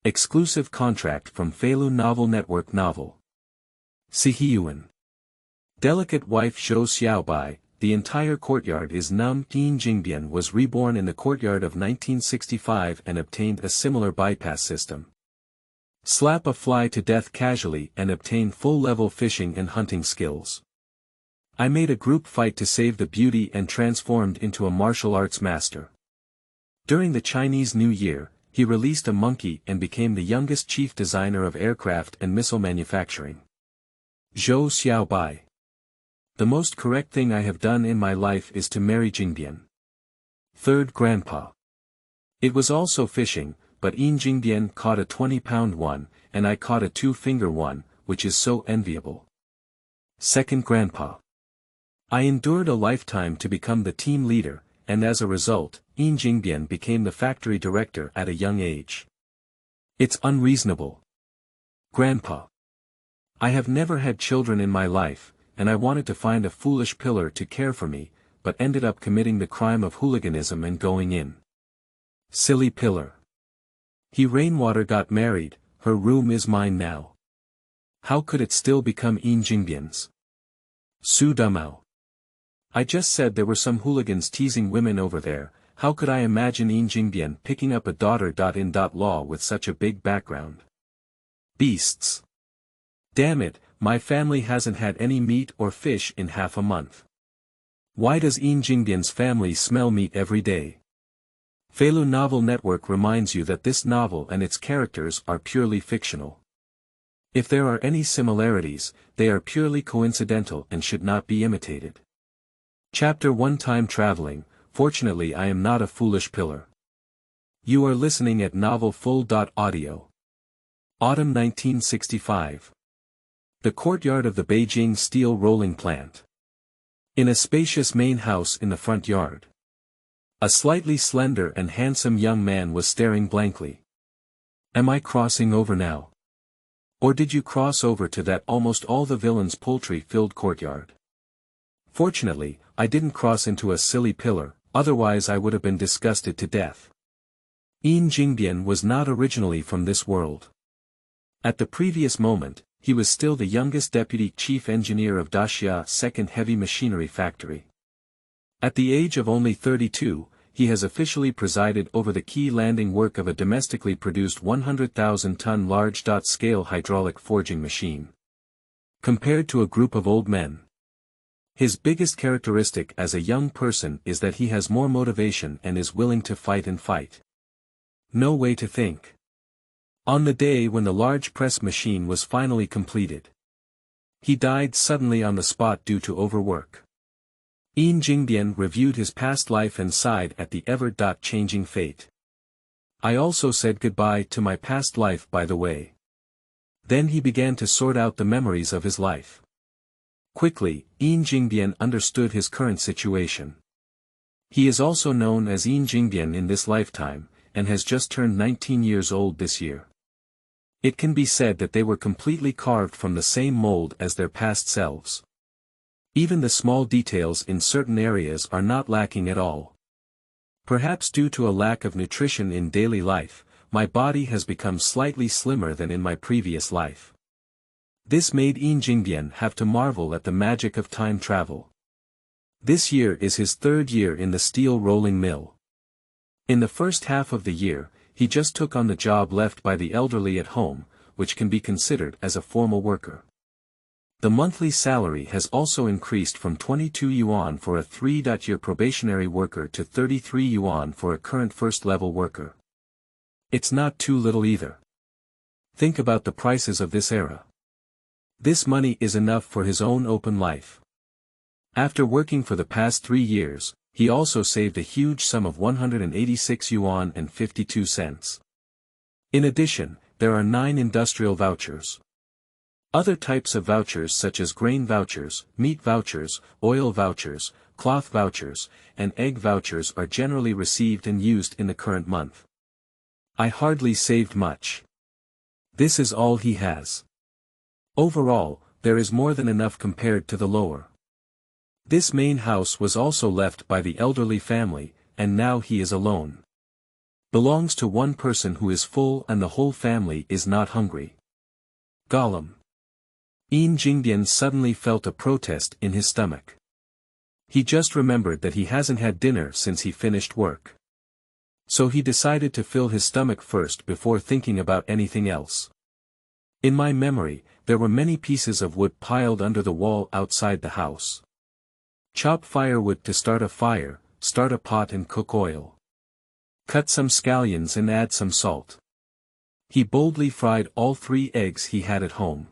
Exclusive contract from Feilu Novel Network Novel. Siheyuan. Delicate Wife Zhou Xiaobai, the entire courtyard is Numb. Yin Jingbian was reborn in the courtyard of 1965 and obtained a similar bypass system. Slap a fly to death casually and obtain full-level fishing and hunting skills. I made a group fight to save the beauty and transformed into a martial arts master. During the Chinese New Year, he released a monkey and became the youngest chief designer of aircraft and missile manufacturing. Zhou Xiaobai. The most correct thing I have done in my life is to marry Jingbian.Third Grandpa. It was also fishing, but Yin Jingbian caught a 20-pound one, and I caught a 2-finger one, which is so enviable. Second Grandpa. I endured a lifetime to become the team leader, and as a result, Yin Jingbian became the factory director at a young age. It's unreasonable. Grandpa. I have never had children in my life, and I wanted to find a foolish pillar to care for me, but ended up committing the crime of hooliganism and going in. Silly pillar. He Rainwater got married, her room is mine now. How could it still become Yin Jingbian's? Su Damao. I just said there were some hooligans teasing women over there, how could I imagine Yin Jingbian picking up a daughter.in.law with such a big background? Beasts. Damn it, my family hasn't had any meat or fish in half a month. Why does Yin Jingbian's family smell meat every day? Feilu Novel Network reminds you that this novel and its characters are purely fictional. If there are any similarities, they are purely coincidental and should not be imitated. Chapter 1 Time Traveling. Fortunately I am not a foolish pillar. You are listening at Novel Full.audio. Autumn 1965. The courtyard of the Beijing steel rolling plant. In a spacious main house in the front yard. A slightly slender and handsome young man was staring blankly. Am I crossing over now? Or did you cross over to that almost all the villains poultry-filled courtyard? Fortunately, I didn't cross into a silly pillar, otherwise I would have been disgusted to death. Yin Jingbian was not originally from this world. At the previous moment, he was still the youngest deputy chief engineer of day.Second heavy machinery factory. At the age of only 32, he has officially presided over the key landing work of a domestically produced 100,000-ton large-scale hydraulic forging machine. Compared to a group of old men, his biggest characteristic as a young person is that he has more motivation and is willing to fight and fight. No way to think. On the day when the large press machine was finally completed, he died suddenly on the spot due to overwork. Yin Jingbian reviewed his past life and sighed at the ever-changing fate. I also said goodbye to my past life by the way. Then he began to sort out the memories of his life. Quickly, Yin Jingbian understood his current situation. He is also known as Yin Jingbian in this lifetime, and has just turned 19 years old this year. It can be said that they were completely carved from the same mold as their past selves. Even the small details in certain areas are not lacking at all. Perhaps due to a lack of nutrition in daily life, my body has become slightly slimmer than in my previous life. This made Yin Jingbian have to marvel at the magic of time travel. This year is his third year in the steel rolling mill. In the first half of the year, he just took on the job left by the elderly at home, which can be considered as a formal worker. The monthly salary has also increased from 22 yuan for a 3-year probationary worker to 33 yuan for a current first-level worker. It's not too little either. Think about the prices of this era. This money is enough for his own open life. After working for the past 3 years, he also saved a huge sum of 186 yuan and 52 cents. In addition, there are 9 industrial vouchers. Other types of vouchers such as grain vouchers, meat vouchers, oil vouchers, cloth vouchers, and egg vouchers are generally received and used in the current month. I hardly saved much. This is all he has. Overall, there is more than enough compared to the lower. This main house was also left by the elderly family, and now he is alone. belongs to one person who is full and the whole family is not hungry. Gollum. Yin Jingbian suddenly felt a protest in his stomach. He just remembered that he hasn't had dinner since he finished work. So he decided to fill his stomach first before thinking about anything else. In my memory, there were many pieces of wood piled under the wall outside the house. Chop firewood to start a fire, start a pot and cook oil. Cut some scallions and add some salt. He boldly fried all 3 eggs he had at home.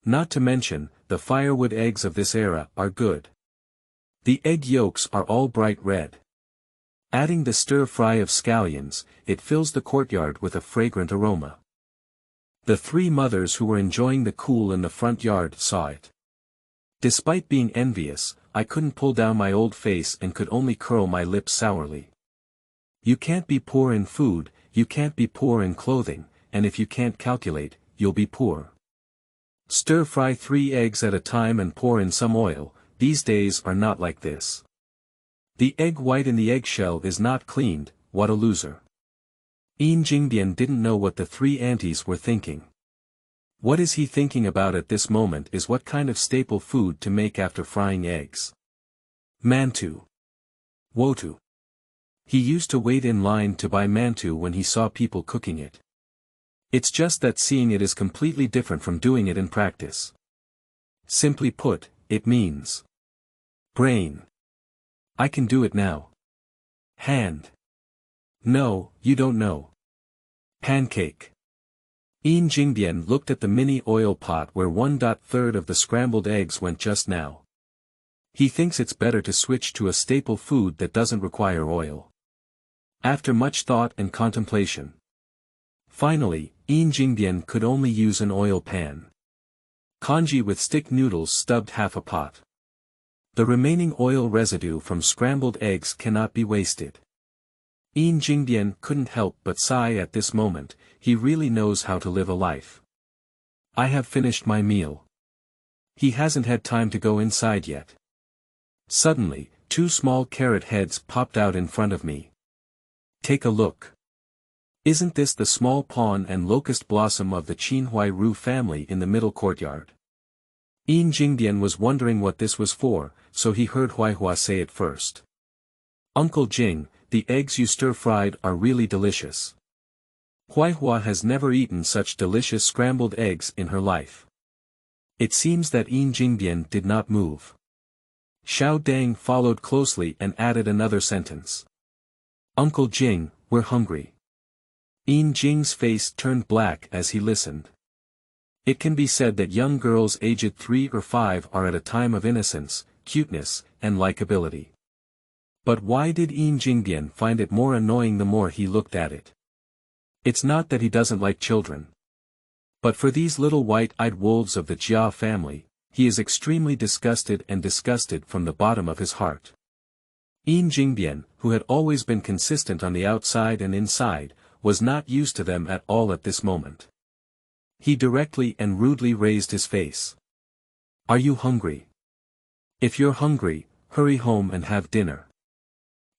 Not to mention, the firewood eggs of this era are good. The egg yolks are all bright red. Adding the stir-fry of scallions, it fills the courtyard with a fragrant aroma. The 3 mothers who were enjoying the cool in the front yard saw it. Despite being envious, I couldn't pull down my old face and could only curl my lips sourly. You can't be poor in food, you can't be poor in clothing, and if you can't calculate, you'll be poor. Stir-fry 3 eggs at a time and pour in some oil, these days are not like this. The egg white in the eggshell is not cleaned, what a loser. Yin Jingbian didn't know what the 3 aunties were thinking. What is he thinking about at this moment is what kind of staple food to make after frying eggs. Mantu. Wotu. He used to wait in line to buy mantu when he saw people cooking it. It's just that seeing it is completely different from doing it in practice. Simply put, it means brain. I can do it now. Hand. No, you don't know. Pancake. Yin Jingbian looked at the mini oil pot where 1/3 of the scrambled eggs went just now. He thinks it's better to switch to a staple food that doesn't require oil. After much thought and contemplation. Finally, Yin Jingbian could only use an oil pan. Congee with stick noodles stubbed half a pot. The remaining oil residue from scrambled eggs cannot be wasted. Yin Jingbian couldn't help but sigh at this moment, he really knows how to live a life. I have finished my meal. He hasn't had time to go inside yet. Suddenly, 2 small carrot heads popped out in front of me. Take a look. Isn't this the small pawn and locust blossom of the Qinhuai-Ru family in the middle courtyard? Yin Jingbian was wondering what this was for, so he heard Huaihua say it first. Uncle Jing, the eggs you stir-fried are really delicious. Huaihua has never eaten such delicious scrambled eggs in her life. It seems that Yin Jingbian did not move. Xiao Dang followed closely and added another sentence. Uncle Jing, we're hungry. Yin Jing's face turned black as he listened. It can be said that young girls aged 3 or 5 are at a time of innocence, cuteness, and likability. But why did Yin Jingbian find it more annoying the more he looked at it? It's not that he doesn't like children. But for these little white-eyed wolves of the Jia family, he is extremely disgusted from the bottom of his heart. Yin Jingbian, who had always been consistent on the outside and inside, was not used to them at all at this moment. He directly and rudely raised his face. Are you hungry? If you're hungry, hurry home and have dinner.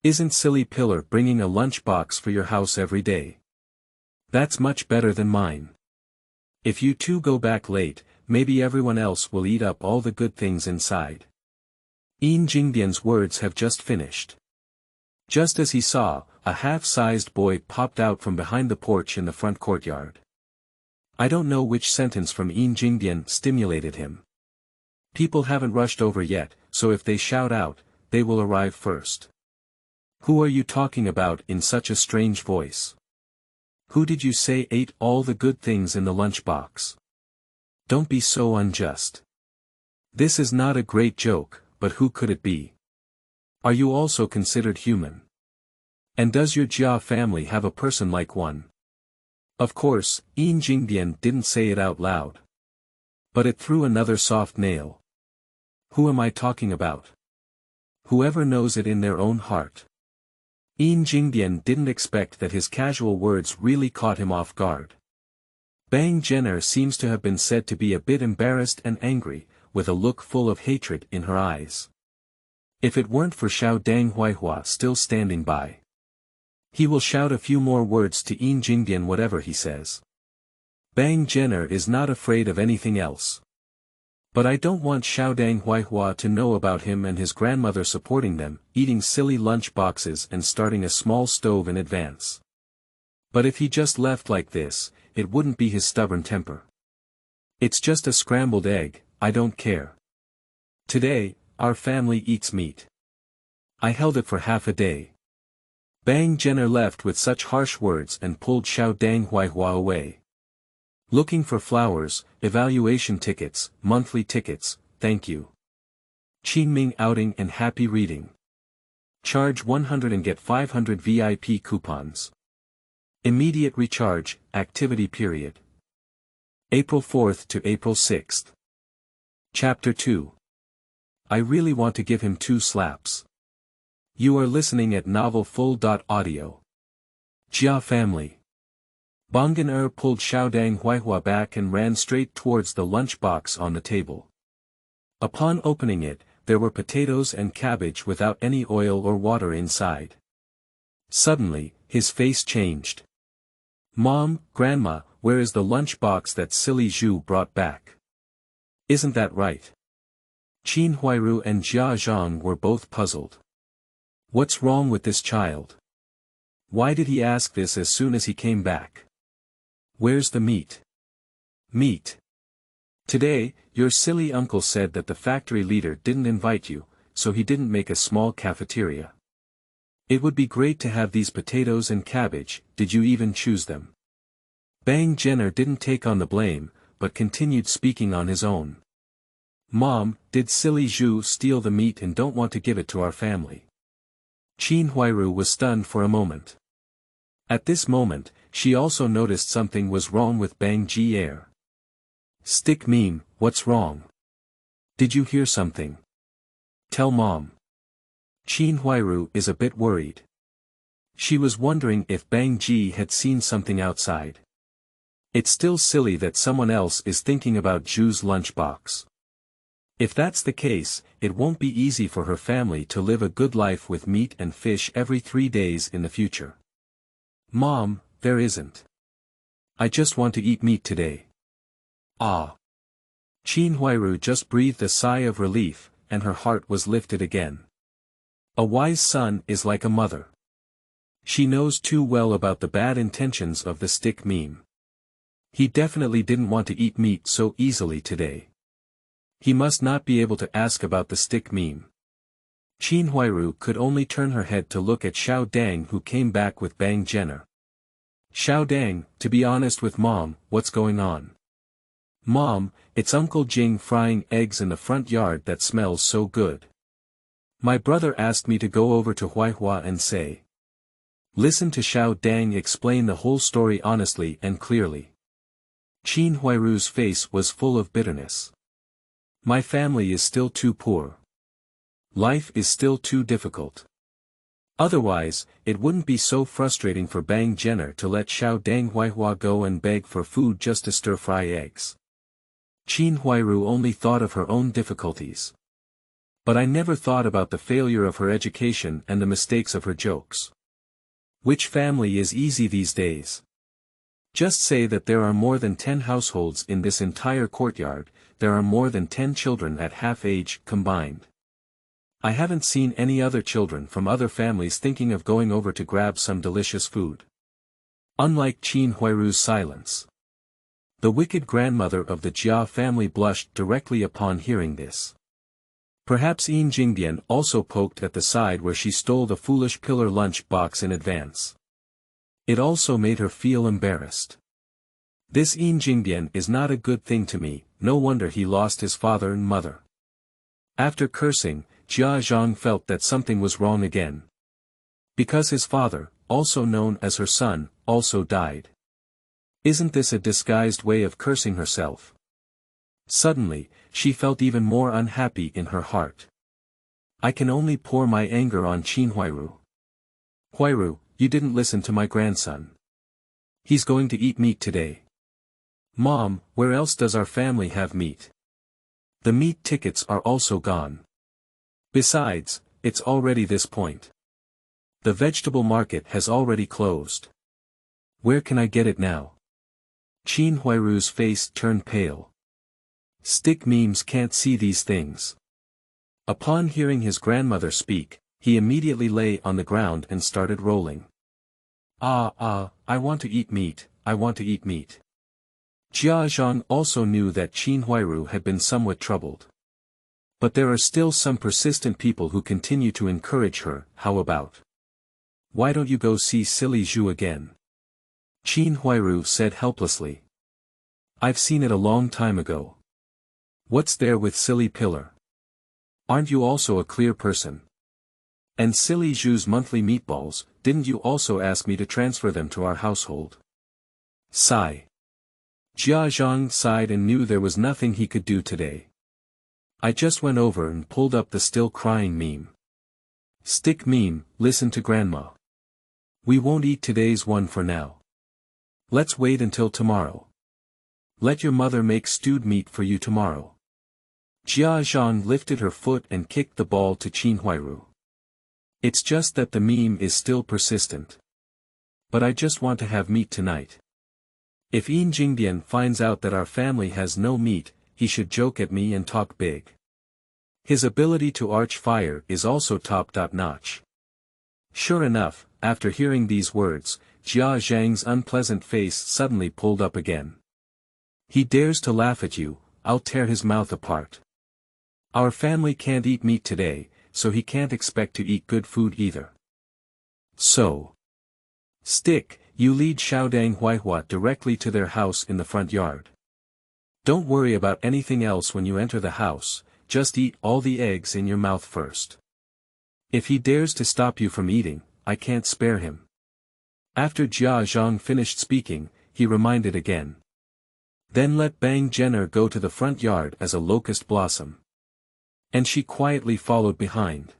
Isn't silly Pillar bringing a lunchbox for your house every day? That's much better than mine. If you 2 go back late, maybe everyone else will eat up all the good things inside. Yin Jingbian's words have just finished. Just as he saw, a half-sized boy popped out from behind the porch in the front courtyard. I don't know which sentence from Yin Jingbian stimulated him. People haven't rushed over yet, so if they shout out, they will arrive first. Who are you talking about in such a strange voice? Who did you say ate all the good things in the lunchbox? Don't be so unjust. This is not a great joke, but who could it be? Are you also considered human? And does your Jia family have a person like one? Of course, Yin Jingbian didn't say it out loud. But it threw another soft nail. Who am I talking about? Whoever knows it in their own heart. Yin Jingbian didn't expect that his casual words really caught him off guard. Bang Jenner seems to have been said to be a bit embarrassed and angry, with a look full of hatred in her eyes. If it weren't for Xiao Dang Huaihua still standing by. He will shout a few more words to Yin Jingbian whatever he says. Bang Jenner is not afraid of anything else. But I don't want Xiaodang Huaihua to know about him and his grandmother supporting them, eating silly lunch boxes and starting a small stove in advance. But if he just left like this, it wouldn't be his stubborn temper. It's just a scrambled egg, I don't care. Today, our family eats meat. I held it for half a day. Bang Jenner left with such harsh words and pulled Xiaodang Huaihua away. Looking for flowers, evaluation tickets, monthly tickets, thank you. Qingming outing and happy reading. Charge 100 and get 500 VIP coupons. Immediate recharge, activity period. April 4th to April 6th. Chapter 2. I really want to give him 2 slaps. You are listening at novelfull.audio. Jia family. Bongan pulled Xiaodang Huaihua back and ran straight towards the lunchbox on the table. Upon opening it, there were potatoes and cabbage without any oil or water inside. Suddenly, his face changed. Mom, Grandma, where is the lunchbox that silly Zhu brought back? Isn't that right? Qin Huairu and Jia Zhang were both puzzled. What's wrong with this child? Why did he ask this as soon as he came back? Where's the meat? Meat. Today, your silly uncle said that the factory leader didn't invite you, so he didn't make a small cafeteria. It would be great to have these potatoes and cabbage, did you even choose them? Bang Jenner didn't take on the blame, but continued speaking on his own. Mom, did silly Zhu steal the meat and don't want to give it to our family? Qin Huairu was stunned for a moment. At this moment, she also noticed something was wrong with Bang Ji air. Stick meme, what's wrong? Did you hear something? Tell Mom. Qin Huairu is a bit worried. She was wondering if Bang Ji had seen something outside. It's still silly that someone else is thinking about Zhu's lunchbox. If that's the case, it won't be easy for her family to live a good life with meat and fish every 3 days in the future. Mom, there isn't. I just want to eat meat today. Ah. Qin Huairu just breathed a sigh of relief, and her heart was lifted again. A wise son is like a mother. She knows too well about the bad intentions of the stick meme. He definitely didn't want to eat meat so easily today. He must not be able to ask about the stick meme. Qin Huairu could only turn her head to look at Xiaodang, who came back with Bang Jenner. Xiaodang, to be honest with Mom, what's going on? Mom, it's Uncle Jing frying eggs in the front yard that smells so good. My brother asked me to go over to Huaihua and say. Listen to Xiaodang explain the whole story honestly and clearly. Qin Huairu's face was full of bitterness. My family is still too poor. Life is still too difficult. Otherwise, it wouldn't be so frustrating for Bang Jenner to let Xiaodang Huaihua go and beg for food just to stir-fry eggs. Qin Huairu only thought of her own difficulties. But I never thought about the failure of her education and the mistakes of her jokes. Which family is easy these days? Just say that there are more than 10 households in this entire courtyard, there are more than 10 children at half age combined. I haven't seen any other children from other families thinking of going over to grab some delicious food. Unlike Qin Huairu's silence. The wicked grandmother of the Jia family blushed directly upon hearing this. Perhaps Yin Jingbian also poked at the side where she stole the foolish pillar lunch box in advance. It also made her feel embarrassed. This Yin Jingbian is not a good thing to me, no wonder he lost his father and mother. After cursing, Jia Zhang felt that something was wrong again. Because his father, also known as her son, also died. Isn't this a disguised way of cursing herself? Suddenly, she felt even more unhappy in her heart. I can only pour my anger on Qin Huairu. Huairu, you didn't listen to my grandson. He's going to eat meat today. Mom, where else does our family have meat? The meat tickets are also gone. Besides, it's already this point. The vegetable market has already closed. Where can I get it now? Qin Huairu's face turned pale. Stick memes can't see these things. Upon hearing his grandmother speak, he immediately lay on the ground and started rolling. I want to eat meat, I want to eat meat. Zhang also knew that Qin Huairu had been somewhat troubled. But there are still some persistent people who continue to encourage her. How about? Why don't you go see silly Zhou again? Qin Huairu said helplessly. I've seen it a long time ago. What's there with silly pillar? Aren't you also a clear person? And silly Zhou's monthly meatballs, didn't you also ask me to transfer them to our household? Sigh. Zhang sighed and knew there was nothing he could do today. I just went over and pulled up the still crying meme. Stick meme, listen to grandma. We won't eat today's one for now. Let's wait until tomorrow. Let your mother make stewed meat for you tomorrow. Zhang lifted her foot and kicked the ball to Qin Huairu. It's just that the meme is still persistent. But I just want to have meat tonight. If Yin Jingbian finds out that our family has no meat, he should joke at me and talk big. His ability to arch fire is also top-notch. Sure enough, after hearing these words, Zhang's unpleasant face suddenly pulled up again. He dares to laugh at you, I'll tear his mouth apart. Our family can't eat meat today, so he can't expect to eat good food either. So. Stick, you lead Xiaodang Huaihua directly to their house in the front yard. Don't worry about anything else when you enter the house, just eat all the eggs in your mouth first. If he dares to stop you from eating, I can't spare him. After Zhang finished speaking, he reminded again. Then let Bang Jenner go to the front yard as a locust blossom. And she quietly followed behind.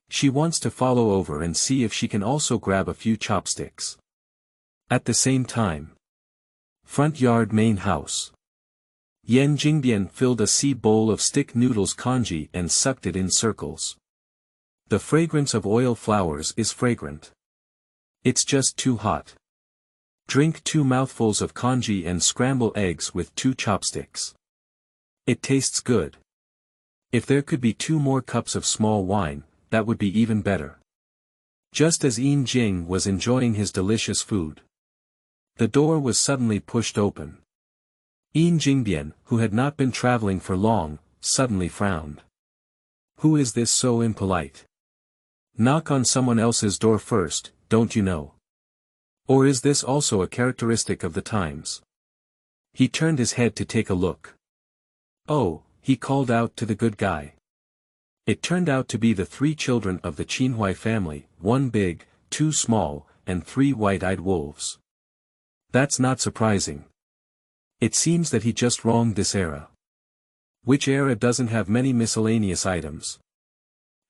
She wants to follow over and see if she can also grab a few chopsticks. At the same time. Front yard main house. Yin Jingbian filled a sea bowl of stick noodles congee and sucked it in circles. The fragrance of oil flowers is fragrant. It's just too hot. Drink 2 mouthfuls of congee and scramble eggs with 2 chopsticks. It tastes good. If there could be 2 more cups of small wine, that would be even better. Just as Yin Jing was enjoying his delicious food. The door was suddenly pushed open. Yin Jingbian, who had not been traveling for long, suddenly frowned. Who is this so impolite? Knock on someone else's door first, don't you know? Or is this also a characteristic of the times? He turned his head to take a look. Oh, he called out to the good guy. It turned out to be the 3 children of the Qinhuai family, 1 big, 2 small, and 3 white-eyed wolves. That's not surprising. It seems that he just wronged this era. Which era doesn't have many miscellaneous items?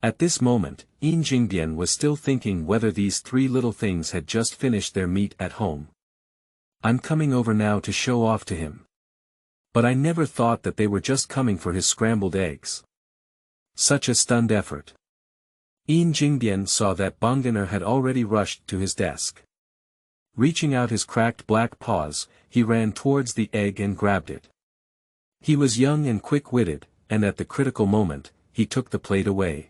At this moment, Yin Jingbian was still thinking whether these 3 little things had just finished their meat at home. I'm coming over now to show off to him. But I never thought that they were just coming for his scrambled eggs. Such a stunned effort. Yin Jingbian saw that Bonggener had already rushed to his desk. Reaching out his cracked black paws, he ran towards the egg and grabbed it. He was young and quick-witted, and at the critical moment, he took the plate away.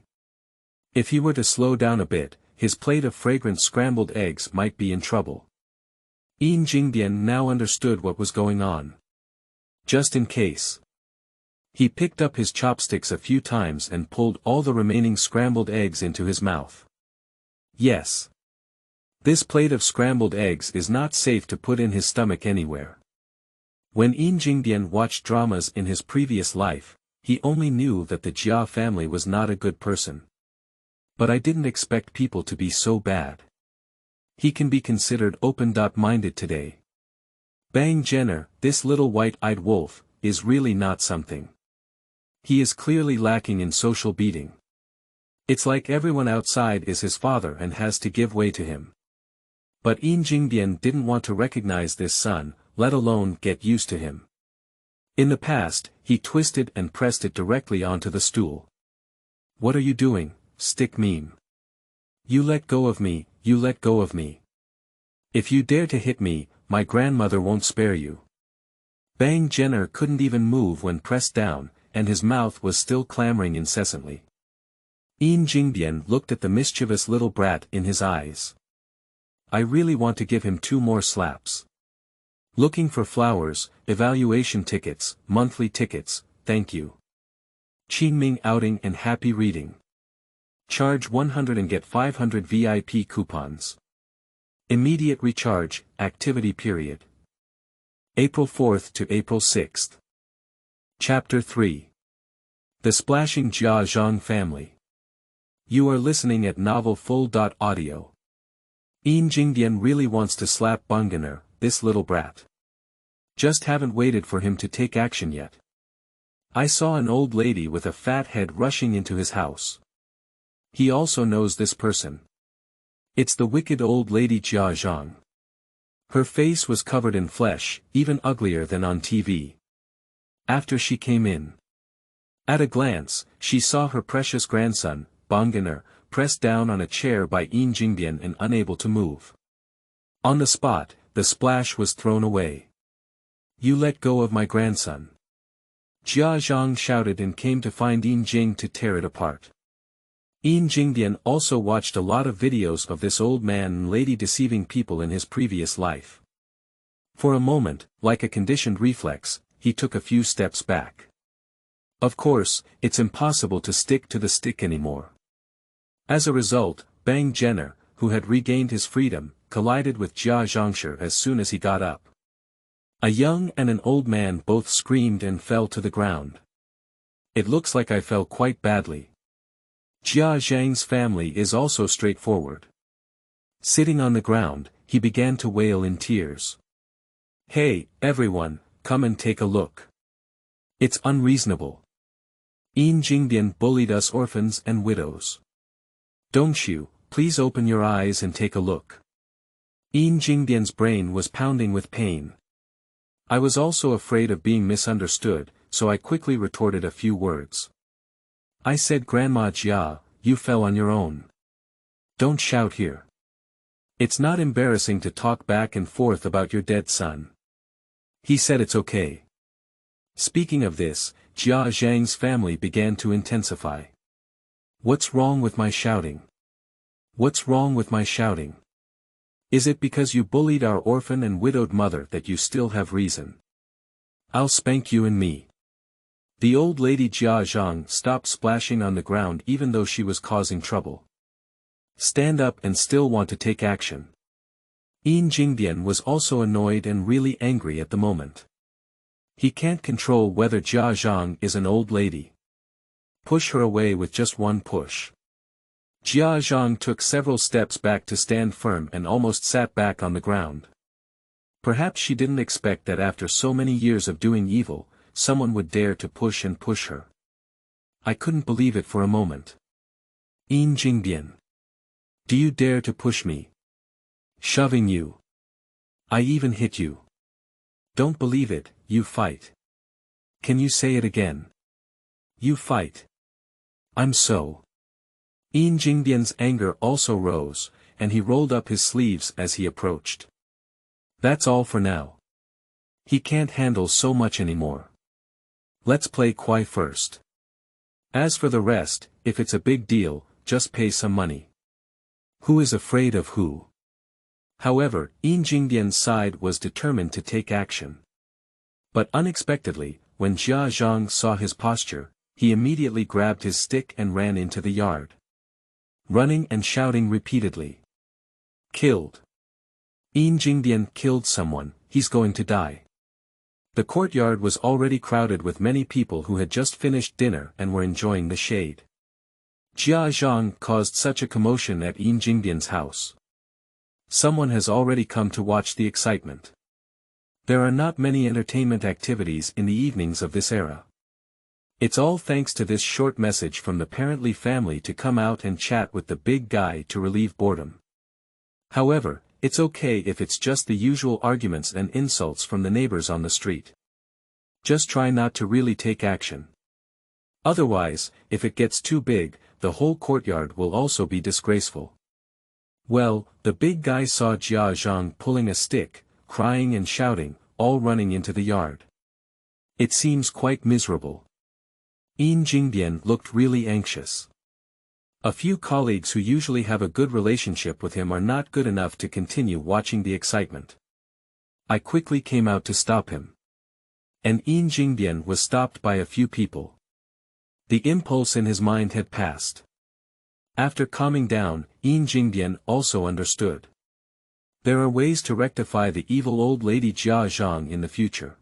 If he were to slow down a bit, his plate of fragrant scrambled eggs might be in trouble. Yin Jingbian now understood what was going on. Just in case. He picked up his chopsticks a few times and pulled all the remaining scrambled eggs into his mouth. Yes. This plate of scrambled eggs is not safe to put in his stomach anywhere. When Yin Jingbian watched dramas in his previous life, he only knew that the Jia family was not a good person. But I didn't expect people to be so bad. He can be considered open-minded today. Bang Jenner, this little white-eyed wolf, is really not something. He is clearly lacking in social beating. It's like everyone outside is his father and has to give way to him. But Yin Jingbian didn't want to recognize this son, let alone get used to him. In the past, he twisted and pressed it directly onto the stool. What are you doing, stick meme? You let go of me, you let go of me. If you dare to hit me, my grandmother won't spare you. Bang Jenner couldn't even move when pressed down, and his mouth was still clamoring incessantly. Yin Jingbian looked at the mischievous little brat in his eyes. I really want to give him 2 more slaps. Looking for flowers, evaluation tickets, monthly tickets, thank you. Qingming outing and happy reading. Charge 100 and get 500 VIP coupons. Immediate recharge, activity period. April 4th to April 6th. Chapter 3. The Splashing Zhang Family. You are listening at Novel Full.audio. Yin Jingbian really wants to slap Bunganer, this little brat. Just haven't waited for him to take action yet. I saw an old lady with a fat head rushing into his house. He also knows this person. It's the wicked old lady Zhang. Her face was covered in flesh, even uglier than on TV. After she came in. At a glance, she saw her precious grandson, Bunganer, pressed down on a chair by Yin Jingbian and unable to move. On the spot, the splash was thrown away. You let go of my grandson. Zhang shouted and came to find Yin Jing to tear it apart. Yin Jingbian also watched a lot of videos of this old man and lady deceiving people in his previous life. For a moment, like a conditioned reflex, he took a few steps back. Of course, it's impossible to stick to the stick anymore. As a result, Bang Jenner, who had regained his freedom, collided with Zhang as soon as he got up. A young and an old man both screamed and fell to the ground. It looks like I fell quite badly. Zhang's family is also straightforward. Sitting on the ground, he began to wail in tears. Hey, everyone, come and take a look. It's unreasonable. Yin Jingbian bullied us orphans and widows. Don't you, please open your eyes and take a look. Yin Jingbian's brain was pounding with pain. I was also afraid of being misunderstood, so I quickly retorted a few words. I said Grandma Jia, you fell on your own. Don't shout here. It's not embarrassing to talk back and forth about your dead son. He said it's okay. Speaking of this, Zhang's family began to intensify. What's wrong with my shouting? What's wrong with my shouting? Is it because you bullied our orphan and widowed mother that you still have reason? I'll spank you and me. The old lady Zhang stopped splashing on the ground even though she was causing trouble. Stand up and still want to take action. Yin Jingbian was also annoyed and really angry at the moment. He can't control whether Zhang is an old lady. Push her away with just one push. Zhang took several steps back to stand firm and almost sat back on the ground. Perhaps she didn't expect that after so many years of doing evil, someone would dare to push her. I couldn't believe it for a moment. Yin Jingbian. Do you dare to push me? Shoving you. I even hit you. Don't believe it, you fight. Can you say it again? You fight. I'm so. Yin Jingbian's anger also rose, and he rolled up his sleeves as he approached. That's all for now. He can't handle so much anymore. Let's play Kwai first. As for the rest, if it's a big deal, just pay some money. Who is afraid of who? However, Yin Jingbian's side was determined to take action. But unexpectedly, when Zhang saw his posture, he immediately grabbed his stick and ran into the yard. Running and shouting repeatedly. Killed. Yin Jingbian killed someone, he's going to die. The courtyard was already crowded with many people who had just finished dinner and were enjoying the shade. Zhang caused such a commotion at Yin Jingbian's house. Someone has already come to watch the excitement. There are not many entertainment activities in the evenings of this era. It's all thanks to this short message from the Parently family to come out and chat with the big guy to relieve boredom. However, it's okay if it's just the usual arguments and insults from the neighbors on the street. Just try not to really take action. Otherwise, if it gets too big, the whole courtyard will also be disgraceful. Well, the big guy saw Zhang pulling a stick, crying and shouting, all running into the yard. It seems quite miserable. Yin Jingbian looked really anxious. A few colleagues who usually have a good relationship with him are not good enough to continue watching the excitement. I quickly came out to stop him. And Yin Jingbian was stopped by a few people. The impulse in his mind had passed. After calming down, Yin Jingbian also understood. There are ways to rectify the evil old lady Zhang in the future.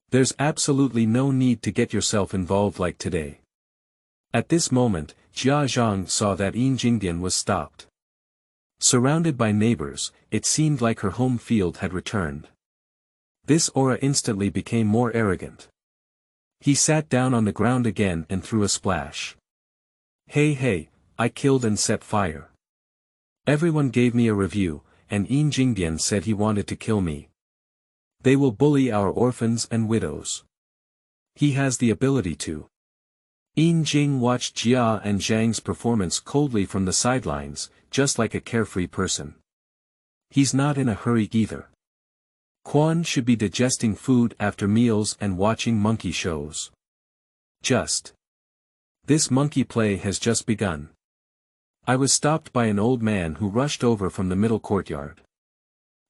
There's absolutely no need to get yourself involved like today. At this moment, Zhang saw that Yin Jingbian was stopped. Surrounded by neighbors, it seemed like her home field had returned. This aura instantly became more arrogant. He sat down on the ground again and threw a splash. Hey, I killed and set fire. Everyone gave me a review, and Yin Jingbian said he wanted to kill me. They will bully our orphans and widows. He has the ability to. Yin Jing watched Jia and Zhang's performance coldly from the sidelines, just like a carefree person. He's not in a hurry either. Quan should be digesting food after meals and watching monkey shows. This monkey play has just begun. I was stopped by an old man who rushed over from the middle courtyard.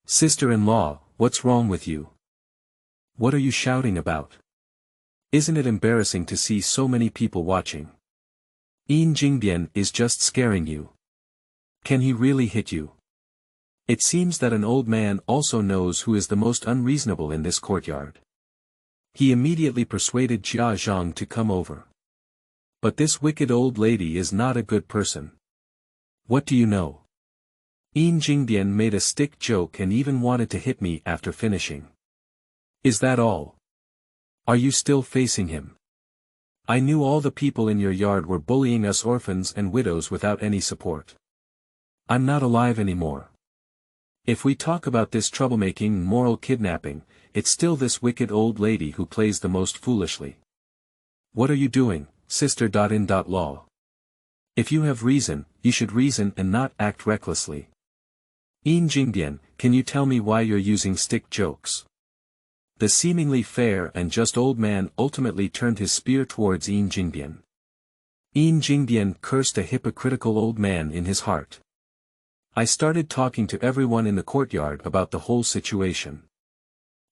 Sister-in-law, what's wrong with you? What are you shouting about? Isn't it embarrassing to see so many people watching? Yin Jingbian is just scaring you. Can he really hit you? It seems that an old man also knows who is the most unreasonable in this courtyard. He immediately persuaded Zhang to come over. But this wicked old lady is not a good person. What do you know? Yin Jingbian made a stick joke and even wanted to hit me after finishing. Is that all? Are you still facing him? I knew all the people in your yard were bullying us orphans and widows without any support. I'm not alive anymore. If we talk about this troublemaking and moral kidnapping, it's still this wicked old lady who plays the most foolishly. What are you doing, sister.in.law? If you have reason, you should reason and not act recklessly. Yin Jingbian, can you tell me why you're using stick jokes? The seemingly fair and just old man ultimately turned his spear towards Yin Jingbian. Yin Jingbian cursed a hypocritical old man in his heart. I started talking to everyone in the courtyard about the whole situation.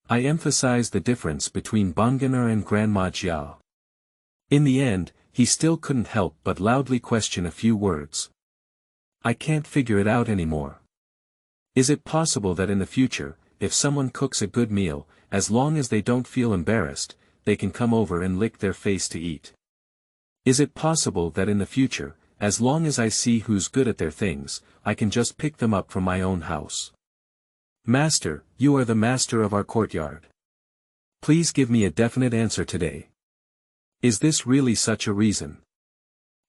I emphasized the difference between Banganer and Grandma Jiao. In the end, he still couldn't help but loudly question a few words. I can't figure it out anymore. Is it possible that in the future, if someone cooks a good meal, as long as they don't feel embarrassed, they can come over and lick their face to eat? Is it possible that in the future, as long as I see who's good at their things, I can just pick them up from my own house? Master, you are the master of our courtyard. Please give me a definite answer today. Is this really such a reason?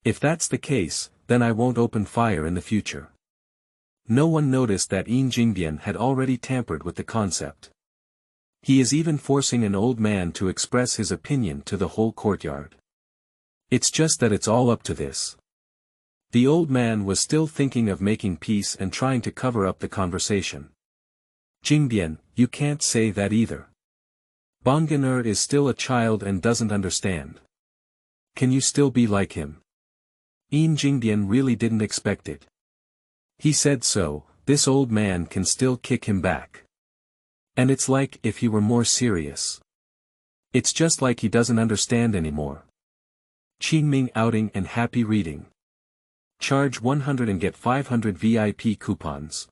If that's the case, then I won't open fire in the future. No one noticed that Yin Jingbian had already tampered with the concept. He is even forcing an old man to express his opinion to the whole courtyard. It's just that it's all up to this. The old man was still thinking of making peace and trying to cover up the conversation. Jingbian, you can't say that either. Banganer is still a child and doesn't understand. Can you still be like him? Yin Jingbian really didn't expect it. He said so, this old man can still kick him back. And it's like if he were more serious. It's just like he doesn't understand anymore. Qingming outing and happy reading. Charge 100 and get 500 VIP coupons.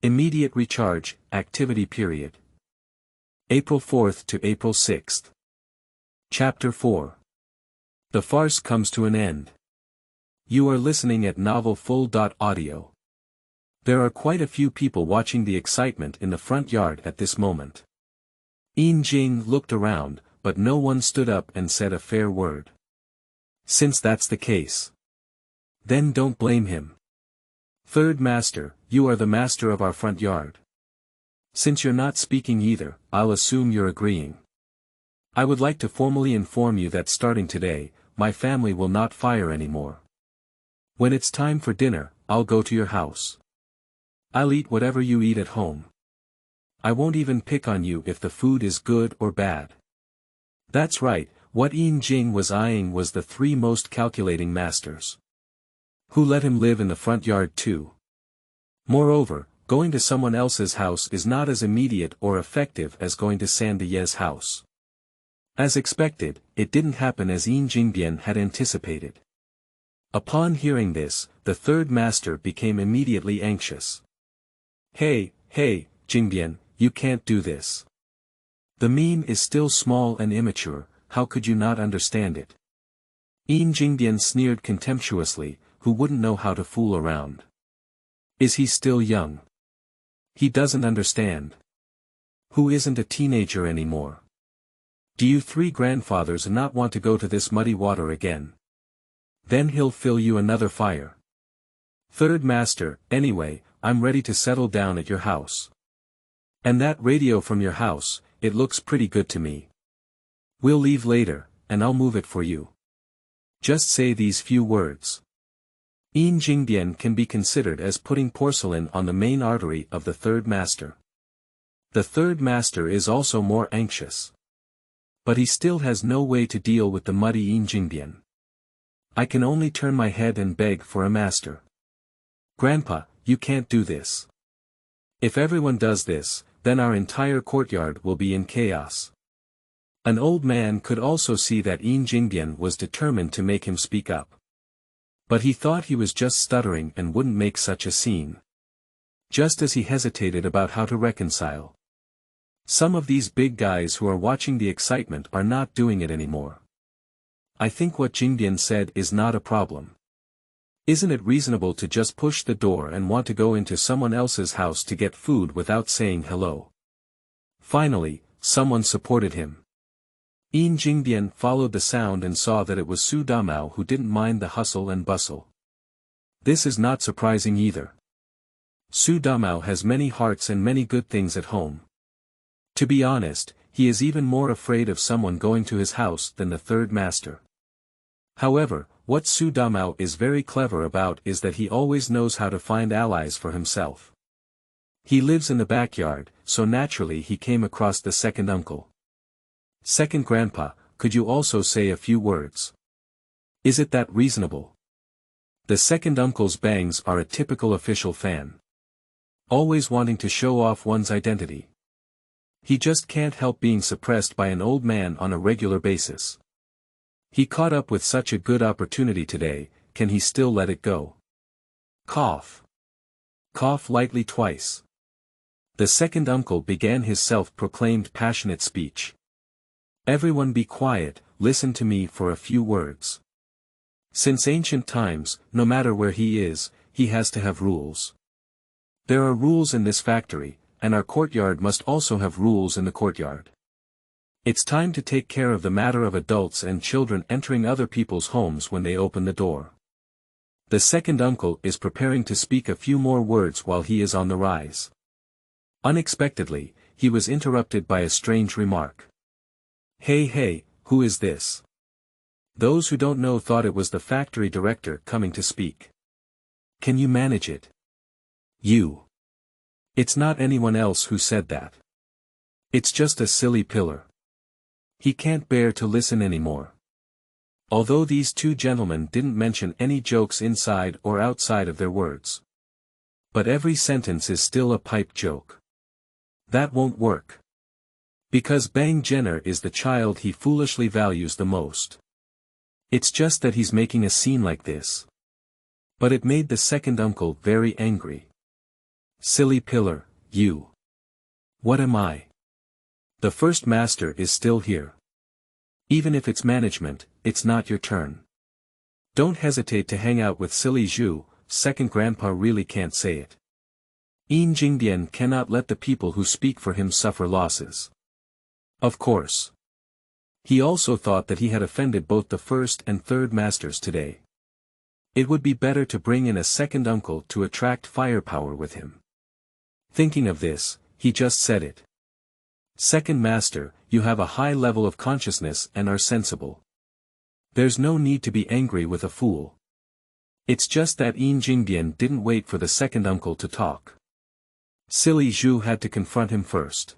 Immediate recharge, activity period. April 4th to April 6th. Chapter 4. The farce comes to an end. You are listening at novelfull.audio. There are quite a few people watching the excitement in the front yard at this moment. Yin Jing looked around, but no one stood up and said a fair word. Since that's the case, then don't blame him. Third master, you are the master of our front yard. Since you're not speaking either, I'll assume you're agreeing. I would like to formally inform you that starting today, my family will not fire anymore. When it's time for dinner, I'll go to your house. I'll eat whatever you eat at home. I won't even pick on you if the food is good or bad. That's right, what Yin Jing was eyeing was the three most calculating masters. Who let him live in the front yard too. Moreover, going to someone else's house is not as immediate or effective as going to Sandy Ye's house. As expected, it didn't happen as Yin Jingbian had anticipated. Upon hearing this, the third master became immediately anxious. Hey, Jingbian, you can't do this. The meme is still small and immature, how could you not understand it? Yin Jingbian sneered contemptuously, who wouldn't know how to fool around. Is he still young? He doesn't understand. Who isn't a teenager anymore? Do you three grandfathers not want to go to this muddy water again? Then he'll fill you another fire. Third master, anyway, I'm ready to settle down at your house. And that radio from your house, it looks pretty good to me. We'll leave later, and I'll move it for you. Just say these few words. Yin Jingbian can be considered as putting porcelain on the main artery of the third master. The third master is also more anxious. But he still has no way to deal with the muddy Yin Jingbian. I can only turn my head and beg for a master. Grandpa, you can't do this. If everyone does this, then our entire courtyard will be in chaos. An old man could also see that Yin Jingbian was determined to make him speak up. But he thought he was just stuttering and wouldn't make such a scene. Just as he hesitated about how to reconcile. Some of these big guys who are watching the excitement are not doing it anymore. I think what Jingbian said is not a problem. Isn't it reasonable to just push the door and want to go into someone else's house to get food without saying hello? Finally, someone supported him. Yin Jingbian followed the sound and saw that it was Su Damao who didn't mind the hustle and bustle. This is not surprising either. Su Damao has many hearts and many good things at home. To be honest, he is even more afraid of someone going to his house than the third master. However, what Su Damao is very clever about is that he always knows how to find allies for himself. He lives in the backyard, so naturally he came across the second uncle. Second grandpa, could you also say a few words? Is it that reasonable? The second uncle's bangs are a typical official fan. Always wanting to show off one's identity. He just can't help being suppressed by an old man on a regular basis. He caught up with such a good opportunity today, can he still let it go? Cough. Cough lightly twice. The second uncle began his self-proclaimed passionate speech. Everyone be quiet, listen to me for a few words. Since ancient times, no matter where he is, he has to have rules. There are rules in this factory, and our courtyard must also have rules in the courtyard. It's time to take care of the matter of adults and children entering other people's homes when they open the door. The second uncle is preparing to speak a few more words while he is on the rise. Unexpectedly, he was interrupted by a strange remark. Hey, who is this? Those who don't know thought it was the factory director coming to speak. Can you manage it? You. It's not anyone else who said that. It's just a silly pillar. He can't bear to listen anymore. Although these two gentlemen didn't mention any jokes inside or outside of their words. But every sentence is still a pipe joke. That won't work. Because Bang Jenner is the child he foolishly values the most. It's just that he's making a scene like this. But it made the second uncle very angry. Silly pillar, you. What am I? The first master is still here. Even if it's management, it's not your turn. Don't hesitate to hang out with silly Zhu, second grandpa really can't say it. Yin Jingbian cannot let the people who speak for him suffer losses. Of course. He also thought that he had offended both the first and third masters today. It would be better to bring in a second uncle to attract firepower with him. Thinking of this, he just said it. Second master, you have a high level of consciousness and are sensible. There's no need to be angry with a fool. It's just that Yin Jingbian didn't wait for the second uncle to talk. Silly Zhou had to confront him first.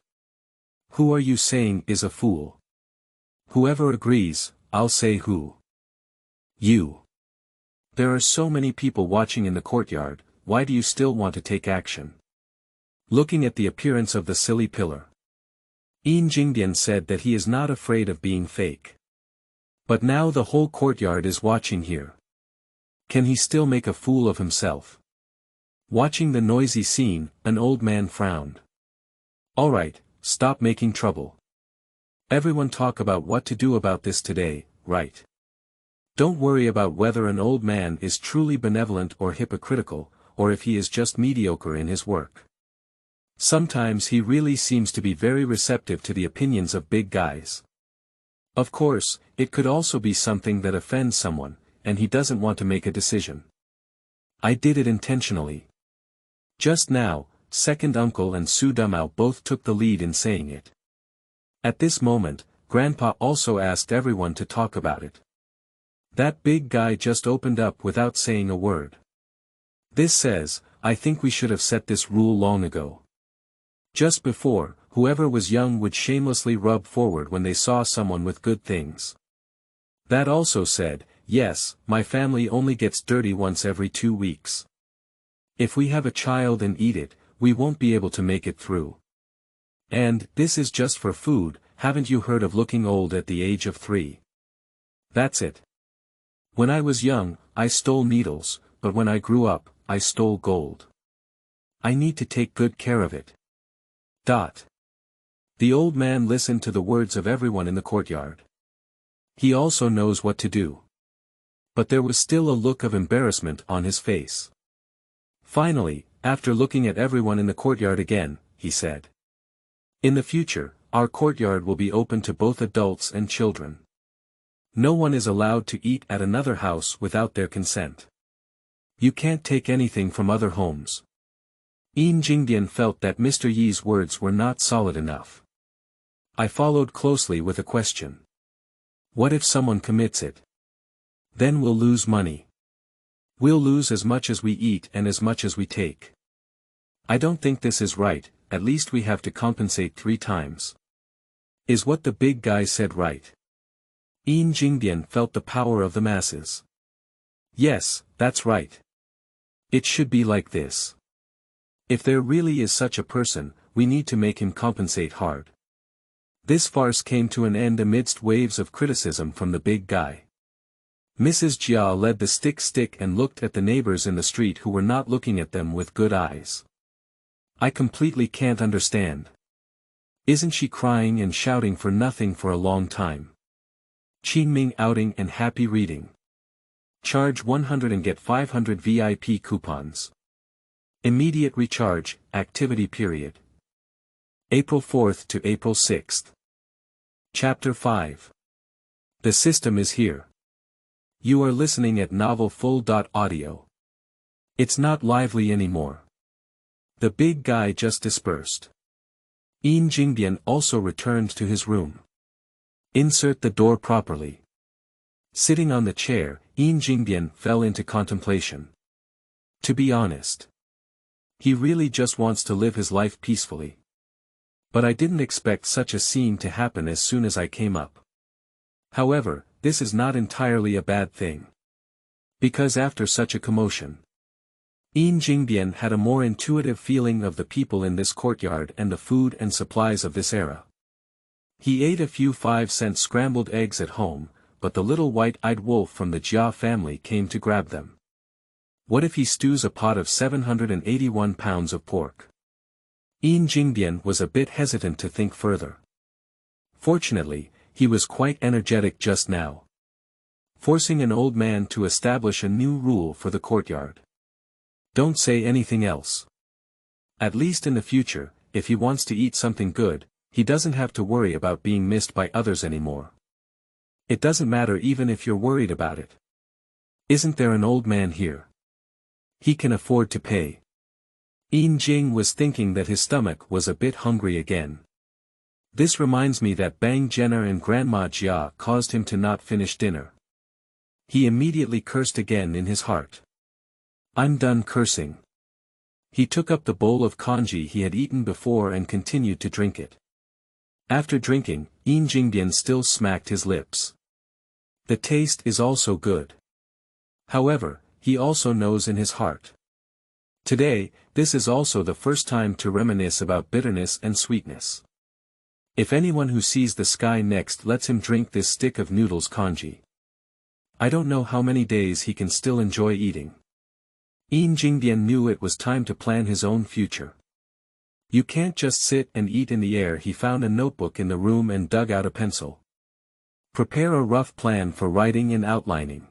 Who are you saying is a fool? Whoever agrees, I'll say who. You. There are so many people watching in the courtyard, why do you still want to take action? Looking at the appearance of the silly pillar, Yin Jingbian said that he is not afraid of being fake. But now the whole courtyard is watching here. Can he still make a fool of himself? Watching the noisy scene, an old man frowned. Alright, stop making trouble. Everyone talk about what to do about this today, right? Don't worry about whether an old man is truly benevolent or hypocritical, or if he is just mediocre in his work. Sometimes he really seems to be very receptive to the opinions of big guys. Of course, it could also be something that offends someone, and he doesn't want to make a decision. I did it intentionally. Just now, second uncle and Su Damao both took the lead in saying it. At this moment, Grandpa also asked everyone to talk about it. That big guy just opened up without saying a word. This says, I think we should have set this rule long ago. Just before, whoever was young would shamelessly rub forward when they saw someone with good things. That also said, yes, my family only gets dirty once every 2 weeks. If we have a child and eat it, we won't be able to make it through. And, this is just for food, haven't you heard of looking old at the age of 3? That's it. When I was young, I stole needles, but when I grew up, I stole gold. I need to take good care of it. The old man listened to the words of everyone in the courtyard. He also knows what to do. But there was still a look of embarrassment on his face. Finally, after looking at everyone in the courtyard again, he said. In the future, our courtyard will be open to both adults and children. No one is allowed to eat at another house without their consent. You can't take anything from other homes. Yin Jingbian felt that Mr. Yi's words were not solid enough. I followed closely with a question. What if someone commits it? Then we'll lose money. We'll lose as much as we eat and as much as we take. I don't think this is right, at least we have to compensate 3 times. Is what the big guy said right? Yin Jingbian felt the power of the masses. Yes, that's right. It should be like this. If there really is such a person, we need to make him compensate hard. This farce came to an end amidst waves of criticism from the big guy. Mrs. Jia led the stick and looked at the neighbors in the street who were not looking at them with good eyes. I completely can't understand. Isn't she crying and shouting for nothing for a long time? Qingming outing and happy reading. Charge 100 and get 500 VIP coupons. Immediate recharge, activity period. April 4th to April 6th. Chapter 5. The system is here. You are listening at novel full.audio. It's not lively anymore. The big guy just dispersed. Yin Jingbian also returned to his room. Insert the door properly. Sitting on the chair, Yin Jingbian fell into contemplation. To be honest, he really just wants to live his life peacefully. But I didn't expect such a scene to happen as soon as I came up. However, this is not entirely a bad thing. Because after such a commotion, Yin Jingbian had a more intuitive feeling of the people in this courtyard and the food and supplies of this era. He ate a few 5-cent scrambled eggs at home, but the little white-eyed wolf from the Jia family came to grab them. What if he stews a pot of 781 pounds of pork? Yin Jingbian was a bit hesitant to think further. Fortunately, he was quite energetic just now. Forcing an old man to establish a new rule for the courtyard. Don't say anything else. At least in the future, if he wants to eat something good, he doesn't have to worry about being missed by others anymore. It doesn't matter even if you're worried about it. Isn't there an old man here? He can afford to pay. Yin Jing was thinking that his stomach was a bit hungry again. This reminds me that Bang Jenner and Grandma Jia caused him to not finish dinner. He immediately cursed again in his heart. I'm done cursing. He took up the bowl of congee he had eaten before and continued to drink it. After drinking, Yin Jingbian still smacked his lips. The taste is also good. However, he also knows in his heart. Today, this is also the first time to reminisce about bitterness and sweetness. If anyone who sees the sky next lets him drink this stick of noodles congee, I don't know how many days he can still enjoy eating. Yin Jingbian knew it was time to plan his own future. You can't just sit and eat in the air. He found a notebook in the room and dug out a pencil. Prepare a rough plan for writing and outlining.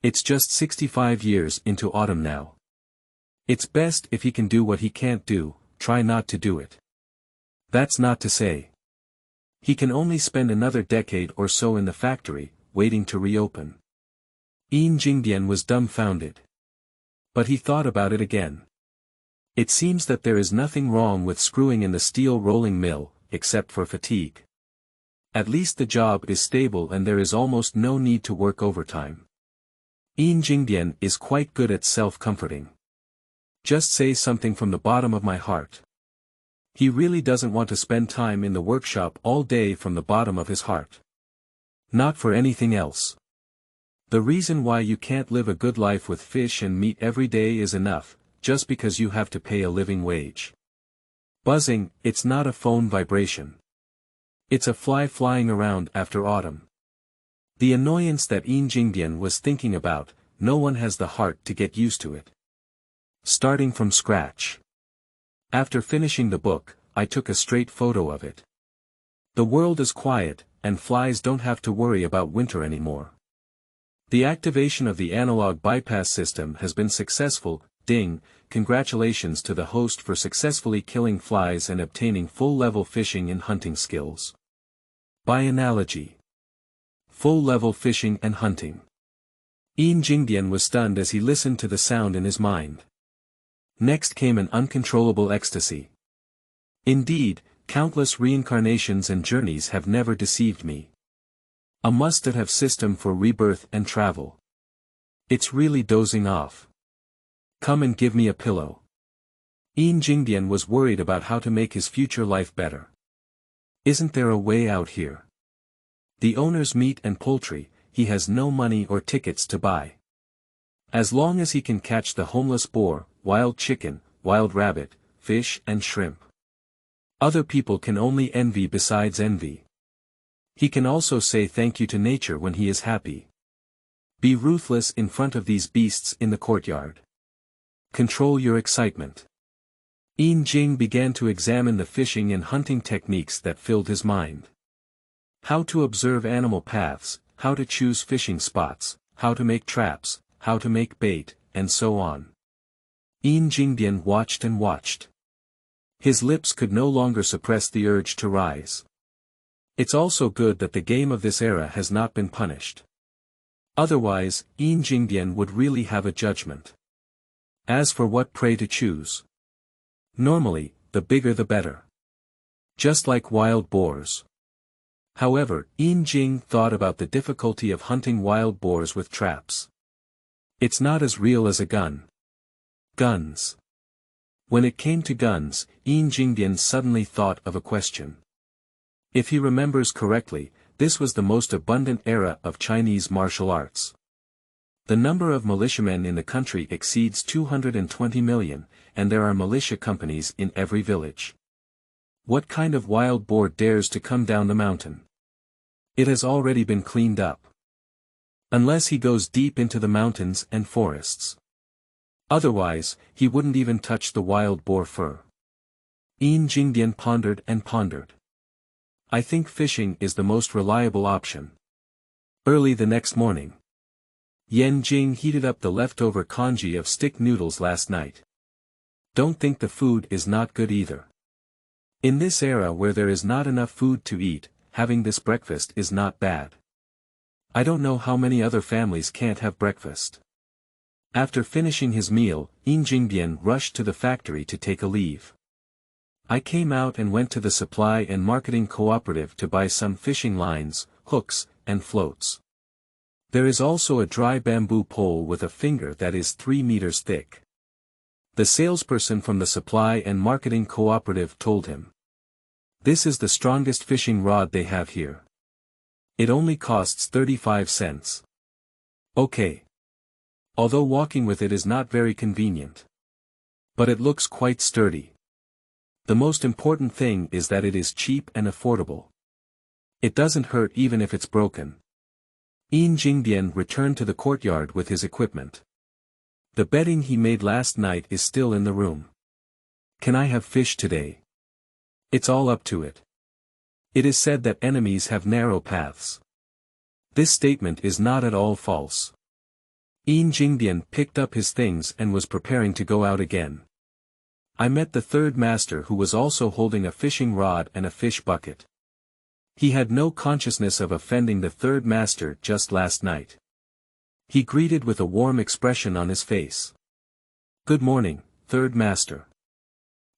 It's just 65 years into autumn now. It's best if he can do what he can't do, try not to do it. That's not to say he can only spend another decade or so in the factory, waiting to reopen. Yin Jingbian was dumbfounded. But he thought about it again. It seems that there is nothing wrong with screwing in the steel rolling mill, except for fatigue. At least the job is stable and there is almost no need to work overtime. Yin Jingbian is quite good at self-comforting. Just say something from the bottom of my heart. He really doesn't want to spend time in the workshop all day from the bottom of his heart. Not for anything else. The reason why you can't live a good life with fish and meat every day is enough, just because you have to pay a living wage. Buzzing, it's not a phone vibration. It's a fly flying around after autumn. The annoyance that Yin Jingbian was thinking about, no one has the heart to get used to it. Starting from scratch. After finishing the book, I took a straight photo of it. The world is quiet, and flies don't have to worry about winter anymore. The activation of the analog bypass system has been successful. Ding, congratulations to the host for successfully killing flies and obtaining full-level fishing and hunting skills. By analogy. Full-level fishing and hunting. Yin Jingbian was stunned as he listened to the sound in his mind. Next came an uncontrollable ecstasy. Indeed, countless reincarnations and journeys have never deceived me. A must-have system for rebirth and travel. It's really dozing off. Come and give me a pillow. Yin Jingbian was worried about how to make his future life better. Isn't there a way out here? The owner's meat and poultry, he has no money or tickets to buy. As long as he can catch the homeless boar, wild chicken, wild rabbit, fish and shrimp. Other people can only envy besides envy. He can also say thank you to nature when he is happy. Be ruthless in front of these beasts in the courtyard. Control your excitement. Yin Jing began to examine the fishing and hunting techniques that filled his mind. How to observe animal paths, how to choose fishing spots, how to make traps, how to make bait, and so on. Yin Jingbian watched and watched. His lips could no longer suppress the urge to rise. It's also good that the game of this era has not been punished. Otherwise, Yin Jingbian would really have a judgment. As for what prey to choose. Normally, the bigger the better. Just like wild boars. However, Yin Jing thought about the difficulty of hunting wild boars with traps. It's not as real as a gun. Guns. When it came to guns, Yin Jingbian suddenly thought of a question. If he remembers correctly, this was the most abundant era of Chinese martial arts. The number of militiamen in the country exceeds 220 million, and there are militia companies in every village. What kind of wild boar dares to come down the mountain? It has already been cleaned up. Unless he goes deep into the mountains and forests. Otherwise, he wouldn't even touch the wild boar fur. Yin Jingbian pondered and pondered. I think fishing is the most reliable option. Early the next morning. Yin Jing heated up the leftover congee of stick noodles last night. Don't think the food is not good either. In this era where there is not enough food to eat, having this breakfast is not bad. I don't know how many other families can't have breakfast. After finishing his meal, Yin Jingbian rushed to the factory to take a leave. I came out and went to the supply and marketing cooperative to buy some fishing lines, hooks, and floats. There is also a dry bamboo pole with a finger that is 3 meters thick. The salesperson from the supply and marketing cooperative told him. This is the strongest fishing rod they have here. It only costs 35 cents. Okay. Although walking with it is not very convenient. But it looks quite sturdy. The most important thing is that it is cheap and affordable. It doesn't hurt even if it's broken. Yin Jingbian returned to the courtyard with his equipment. The bedding he made last night is still in the room. Can I have fish today? It's all up to it. It is said that enemies have narrow paths. This statement is not at all false. Yin Jingbian picked up his things and was preparing to go out again. I met the third master who was also holding a fishing rod and a fish bucket. He had no consciousness of offending the third master just last night. He greeted with a warm expression on his face. Good morning, third master.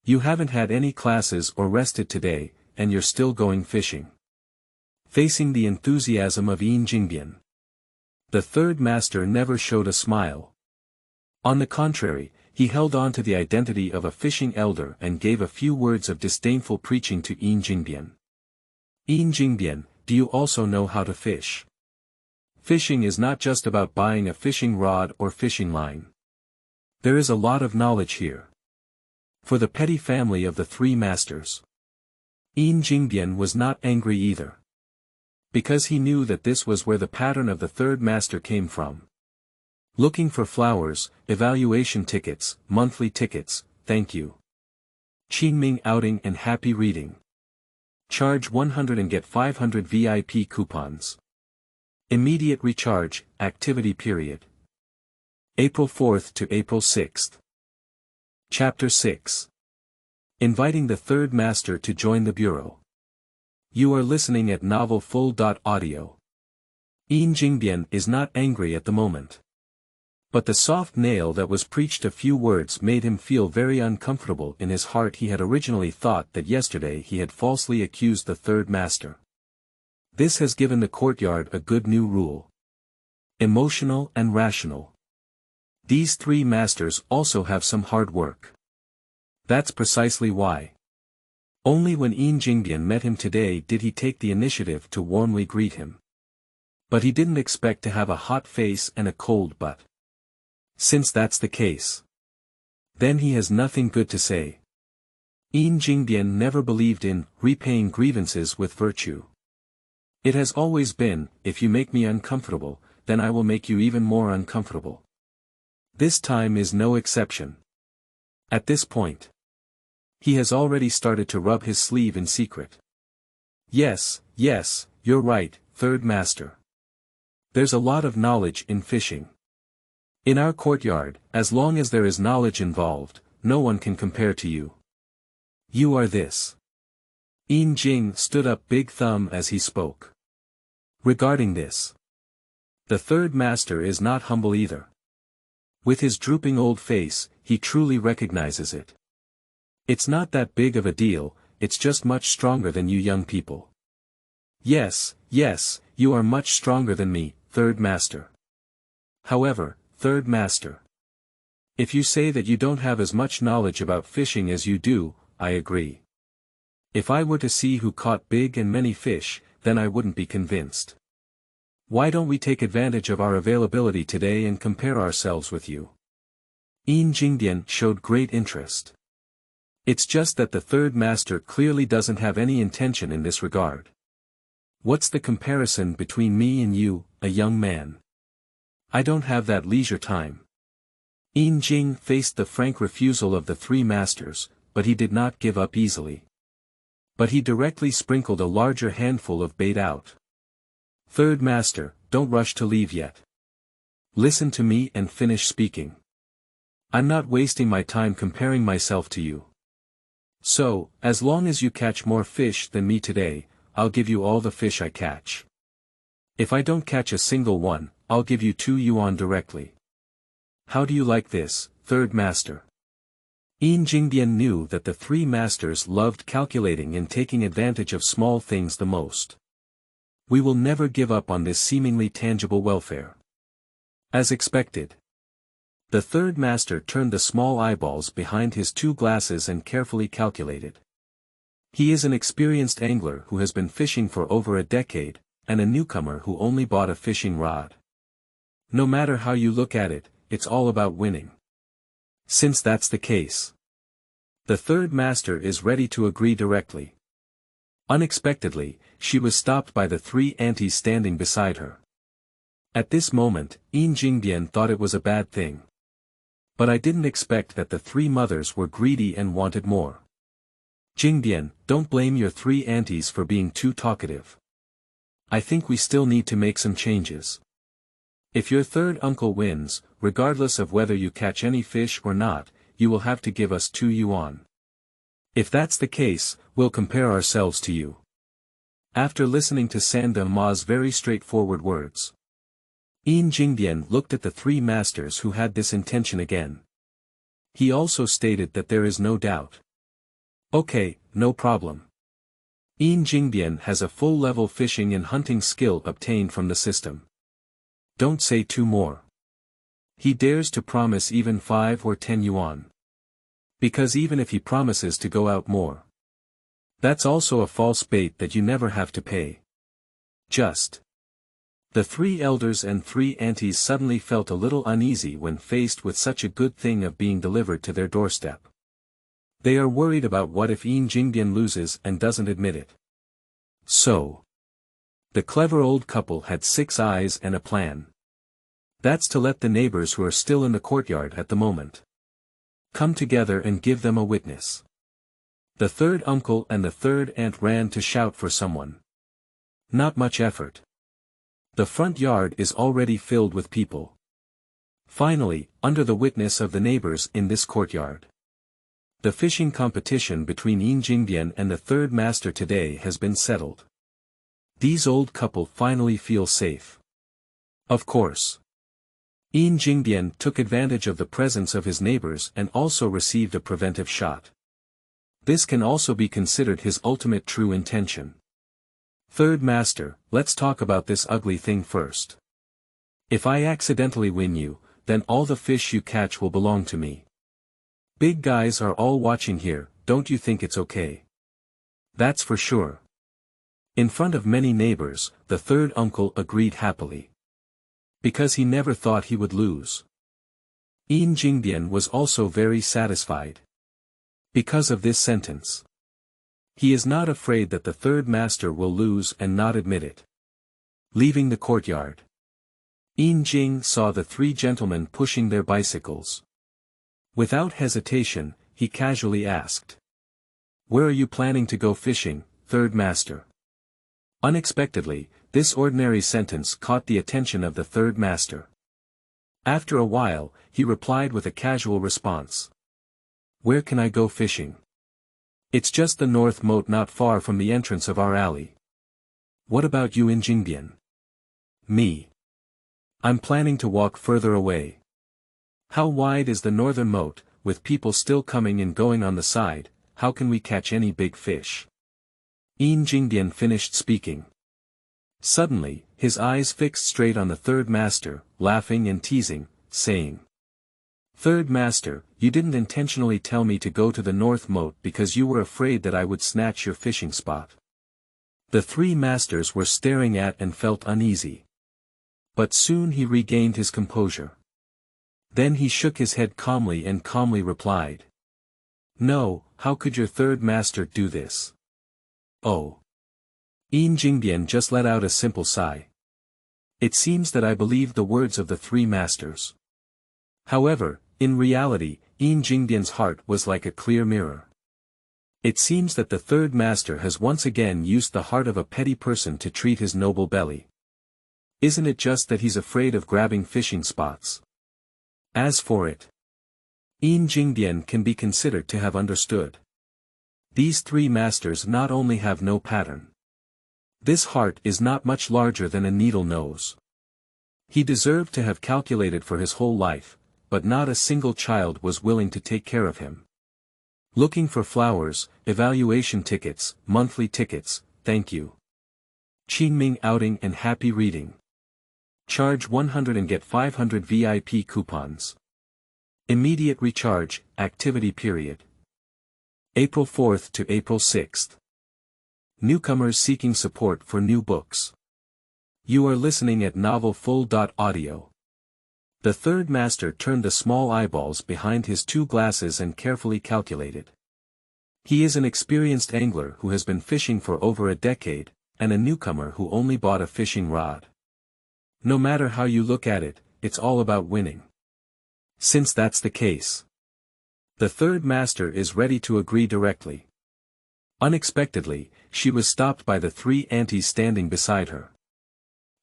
You haven't had any classes or rested today, and you're still going fishing. Facing the enthusiasm of Yin Jingbian, the third master never showed a smile. On the contrary, he held on to the identity of a fishing elder and gave a few words of disdainful preaching to Yin Jingbian. Yin Jingbian, do you also know how to fish? Fishing is not just about buying a fishing rod or fishing line. There is a lot of knowledge here. For the petty family of the three masters. Yin Jingbian was not angry either. Because he knew that this was where the pattern of the third master came from. Looking for flowers, evaluation tickets, monthly tickets, thank you. Qingming outing and happy reading. Charge 100 and get 500 VIP coupons. Immediate recharge, activity period. April 4th to April 6th. Chapter 6. Inviting the third master to join the bureau. You are listening at Novel Full.audio. Yin Jingbian is not angry at the moment. But the soft nail that was preached a few words made him feel very uncomfortable in his heart. He had originally thought that yesterday he had falsely accused the third master. This has given the courtyard a good new rule. Emotional and rational. These three masters also have some hard work. That's precisely why. Only when Yin Jingbian met him today did he take the initiative to warmly greet him. But he didn't expect to have a hot face and a cold butt. Since that's the case, then he has nothing good to say. Yin Jingbian never believed in repaying grievances with virtue. It has always been, if you make me uncomfortable, then I will make you even more uncomfortable. This time is no exception. At this point, he has already started to rub his sleeve in secret. Yes, you're right, third master. There's a lot of knowledge in fishing. In our courtyard, as long as there is knowledge involved, no one can compare to you. You are this. Yin Jing stood up big thumb as he spoke. Regarding this, the third master is not humble either. With his drooping old face, he truly recognizes it. It's not that big of a deal, it's just much stronger than you young people. Yes, you are much stronger than me, third master. However, third master, if you say that you don't have as much knowledge about fishing as you do, I agree. If I were to see who caught big and many fish, then I wouldn't be convinced. Why don't we take advantage of our availability today and compare ourselves with you? Yin Jingbian showed great interest. It's just that the third master clearly doesn't have any intention in this regard. What's the comparison between me and you, a young man? I don't have that leisure time. Yin Jing faced the frank refusal of the three masters, but he did not give up easily. But he directly sprinkled a larger handful of bait out. Third master, don't rush to leave yet. Listen to me and finish speaking. I'm not wasting my time comparing myself to you. So, as long as you catch more fish than me today, I'll give you all the fish I catch. If I don't catch a single one, I'll give you 2 yuan directly. How do you like this, third master? Yin Jingbian knew that the three masters loved calculating and taking advantage of small things the most. We will never give up on this seemingly tangible welfare. As expected, The third master turned the small eyeballs behind his two glasses and carefully calculated. He is an experienced angler who has been fishing for over a decade, and a newcomer who only bought a fishing rod. No matter how you look at it, it's all about winning. Since that's the case, the third master is ready to agree directly. Unexpectedly, she was stopped by the three aunties standing beside her. At this moment, Yin Jingbian thought it was a bad thing. But I didn't expect that the three mothers were greedy and wanted more. Jingbian, don't blame your three aunties for being too talkative. I think we still need to make some changes. If your third uncle wins, regardless of whether you catch any fish or not, you will have to give us 2 yuan. If that's the case, we'll compare ourselves to you. After listening to Damao's very straightforward words, Yin Jingbian looked at the three masters who had this intention again. He also stated that there is no doubt. Okay, no problem. Yin Jingbian has a full-level fishing and hunting skill obtained from the system. Don't say 2 more. He dares to promise even 5 or 10 yuan. Because even if he promises to go out more, that's also a false bait that you never have to pay. Just. The 3 elders and 3 aunties suddenly felt a little uneasy when faced with such a good thing of being delivered to their doorstep. They are worried about what if Yin Jingbian loses and doesn't admit it. So, the clever old couple had 6 eyes and a plan. That's to let the neighbors who are still in the courtyard at the moment come together and give them a witness. The third uncle and the third aunt ran to shout for someone. Not much effort. The front yard is already filled with people. Finally, under the witness of the neighbors in this courtyard, the fishing competition between Yin Jingbian and the third master today has been settled. These old couple finally feel safe. Of course, Yin Jingbian took advantage of the presence of his neighbors and also received a preventive shot. This can also be considered his ultimate true intention. Third master, let's talk about this ugly thing first. If I accidentally win you, then all the fish you catch will belong to me. Big guys are all watching here, don't you think it's okay? That's for sure. In front of many neighbors, the third uncle agreed happily. Because he never thought he would lose. Yin Jingbian was also very satisfied. Because of this sentence, he is not afraid that the third master will lose and not admit it. Leaving the courtyard, Yin Jing saw the 3 gentlemen pushing their bicycles. Without hesitation, he casually asked, "Where are you planning to go fishing, third master?" Unexpectedly, this ordinary sentence caught the attention of the third master. After a while, he replied with a casual response. "Where can I go fishing? It's just the north moat not far from the entrance of our alley." "What about you in Jingbian?" "Me. I'm planning to walk further away." "How wide is the northern moat, with people still coming and going on the side, how can we catch any big fish?" Yin Jingbian finished speaking. Suddenly, his eyes fixed straight on the third master, laughing and teasing, saying, "Third master, you didn't intentionally tell me to go to the north moat because you were afraid that I would snatch your fishing spot." The 3 masters were staring at and felt uneasy. But soon he regained his composure. Then he shook his head calmly and calmly replied, "No, how could your third master do this?" "Oh." Yin Jingbian just let out a simple sigh. "It seems that I believed the words of the 3 masters." However, in reality, Yin Jingbian's heart was like a clear mirror. It seems that the third master has once again used the heart of a petty person to treat his noble belly. Isn't it just that he's afraid of grabbing fishing spots? As for it, Yin Jingbian can be considered to have understood. These 3 masters not only have no pattern. This heart is not much larger than a needle nose. He deserved to have calculated for his whole life, but not a single child was willing to take care of him. Looking for flowers, evaluation tickets, monthly tickets, thank you. Qingming outing and happy reading. Charge 100 and get 500 VIP coupons. Immediate recharge, activity period. April 4th to April 6th. Newcomers seeking support for new books. You are listening at Novel Full.audio. The third master turned the small eyeballs behind his 2 glasses and carefully calculated. He is an experienced angler who has been fishing for over a decade, and a newcomer who only bought a fishing rod. No matter how you look at it, it's all about winning. Since that's the case, the third master is ready to agree directly. Unexpectedly, she was stopped by the 3 aunties standing beside her.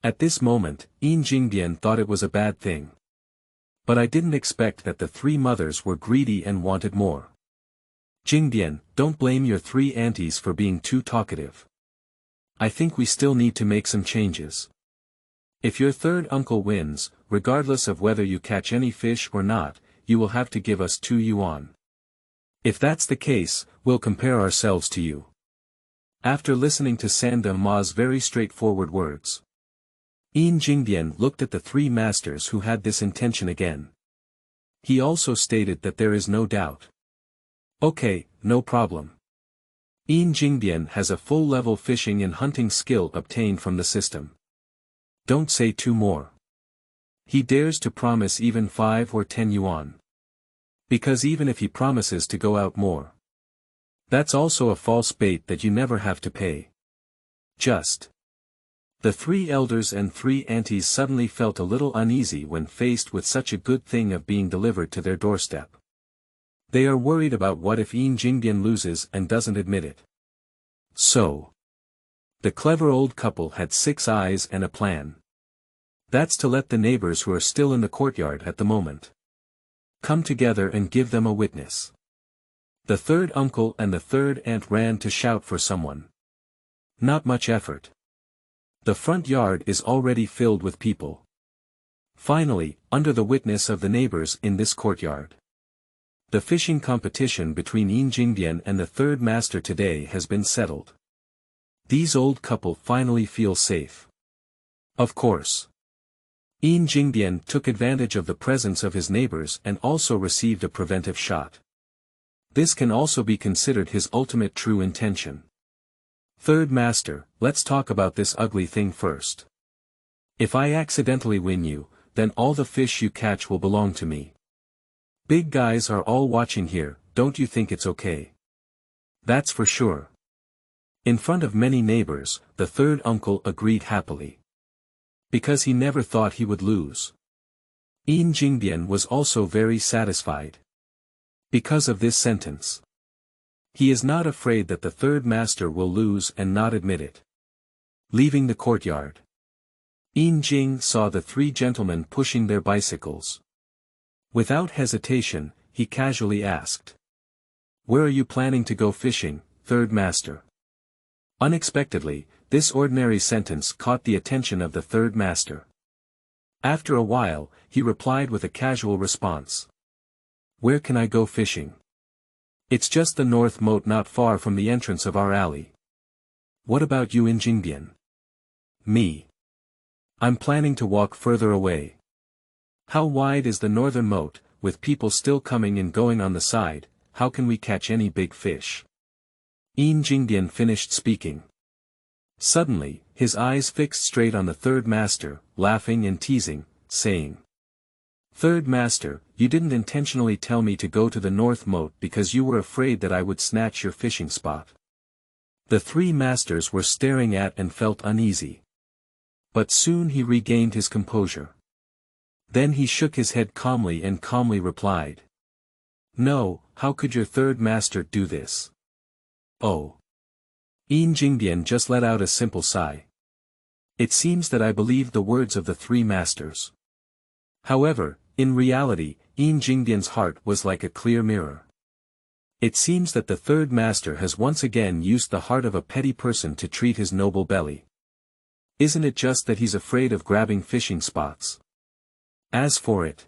At this moment, Yin Jingbian thought it was a bad thing. But I didn't expect that the 3 mothers were greedy and wanted more. Jingbian, don't blame your 3 aunties for being too talkative. I think we still need to make some changes. If your third uncle wins, regardless of whether you catch any fish or not, you will have to give us 2 yuan. If that's the case, we'll compare ourselves to you. After listening to Damao's very straightforward words, Yin Jingbian looked at the 3 masters who had this intention again. He also stated that there is no doubt. Okay, no problem. Yin Jingbian has a full-level fishing and hunting skill obtained from the system. Don't say 2 more. He dares to promise even 5 or 10 yuan. Because even if he promises to go out more, that's also a false bait that you never have to pay. Just. The 3 elders and 3 aunties suddenly felt a little uneasy when faced with such a good thing of being delivered to their doorstep. They are worried about what if Yin Jingbian loses and doesn't admit it. So, the clever old couple had 6 eyes and a plan. That's to let the neighbors who are still in the courtyard at the moment come together and give them a witness. The third uncle and the third aunt ran to shout for someone. Not much effort. The front yard is already filled with people. Finally, under the witness of the neighbors in this courtyard, the fishing competition between Yin Jingbian and the third master today has been settled. These old couple finally feel safe. Of course, Yin Jingbian took advantage of the presence of his neighbors and also received a preventive shot. This can also be considered his ultimate true intention. Third master, let's talk about this ugly thing first. If I accidentally win you, then all the fish you catch will belong to me. Big guys are all watching here, don't you think it's okay? That's for sure. In front of many neighbors, the third uncle agreed happily. Because he never thought he would lose. Yin Jingbian was also very satisfied. Because of this sentence, he is not afraid that the third master will lose and not admit it. Leaving the courtyard, Yin Jing saw the 3 gentlemen pushing their bicycles. Without hesitation, he casually asked, "Where are you planning to go fishing, third master?" Unexpectedly, this ordinary sentence caught the attention of the third master. After a while, he replied with a casual response. "Where can I go fishing? It's just the north moat not far from the entrance of our alley." "What about you in Jingbian?" "Me. I'm planning to walk further away." "How wide is the northern moat, with people still coming and going on the side, how can we catch any big fish?" Yin Jingbian finished speaking. Suddenly, his eyes fixed straight on the third master, laughing and teasing, saying, "Third master, you didn't intentionally tell me to go to the north moat because you were afraid that I would snatch your fishing spot." The 3 masters were staring at and felt uneasy. But soon he regained his composure. Then he shook his head calmly and calmly replied, "No, how could your third master do this?" "Oh." Yin Jingbian just let out a simple sigh. "It seems that I believed the words of the 3 masters." However, in reality, Yin Jingbian's heart was like a clear mirror. It seems that the third master has once again used the heart of a petty person to treat his noble belly. Isn't it just that he's afraid of grabbing fishing spots? As for it,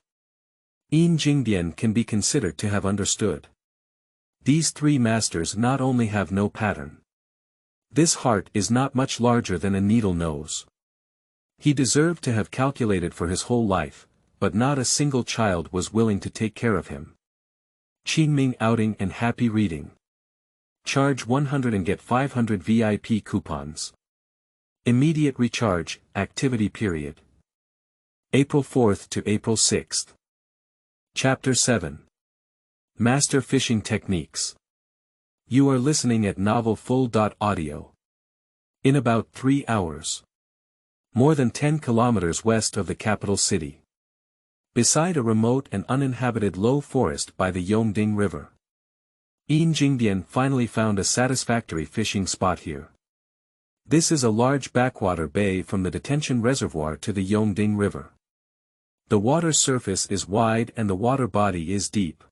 Yin Jingbian can be considered to have understood. These 3 masters not only have no pattern. This heart is not much larger than a needle nose. He deserved to have calculated for his whole life, but not a single child was willing to take care of him. Qingming outing and happy reading. Charge 100 and get 500 VIP coupons. Immediate recharge, activity period. April 4th to April 6th. Chapter 7. Master Fishing Techniques. You are listening at Novel Full.audio. In about 3 hours. More than 10 kilometers west of the capital city. Beside a remote and uninhabited low forest by the Yongding River. Yin Jingbian finally found a satisfactory fishing spot here. This is a large backwater bay from the detention reservoir to the Yongding River. The water surface is wide and the water body is deep.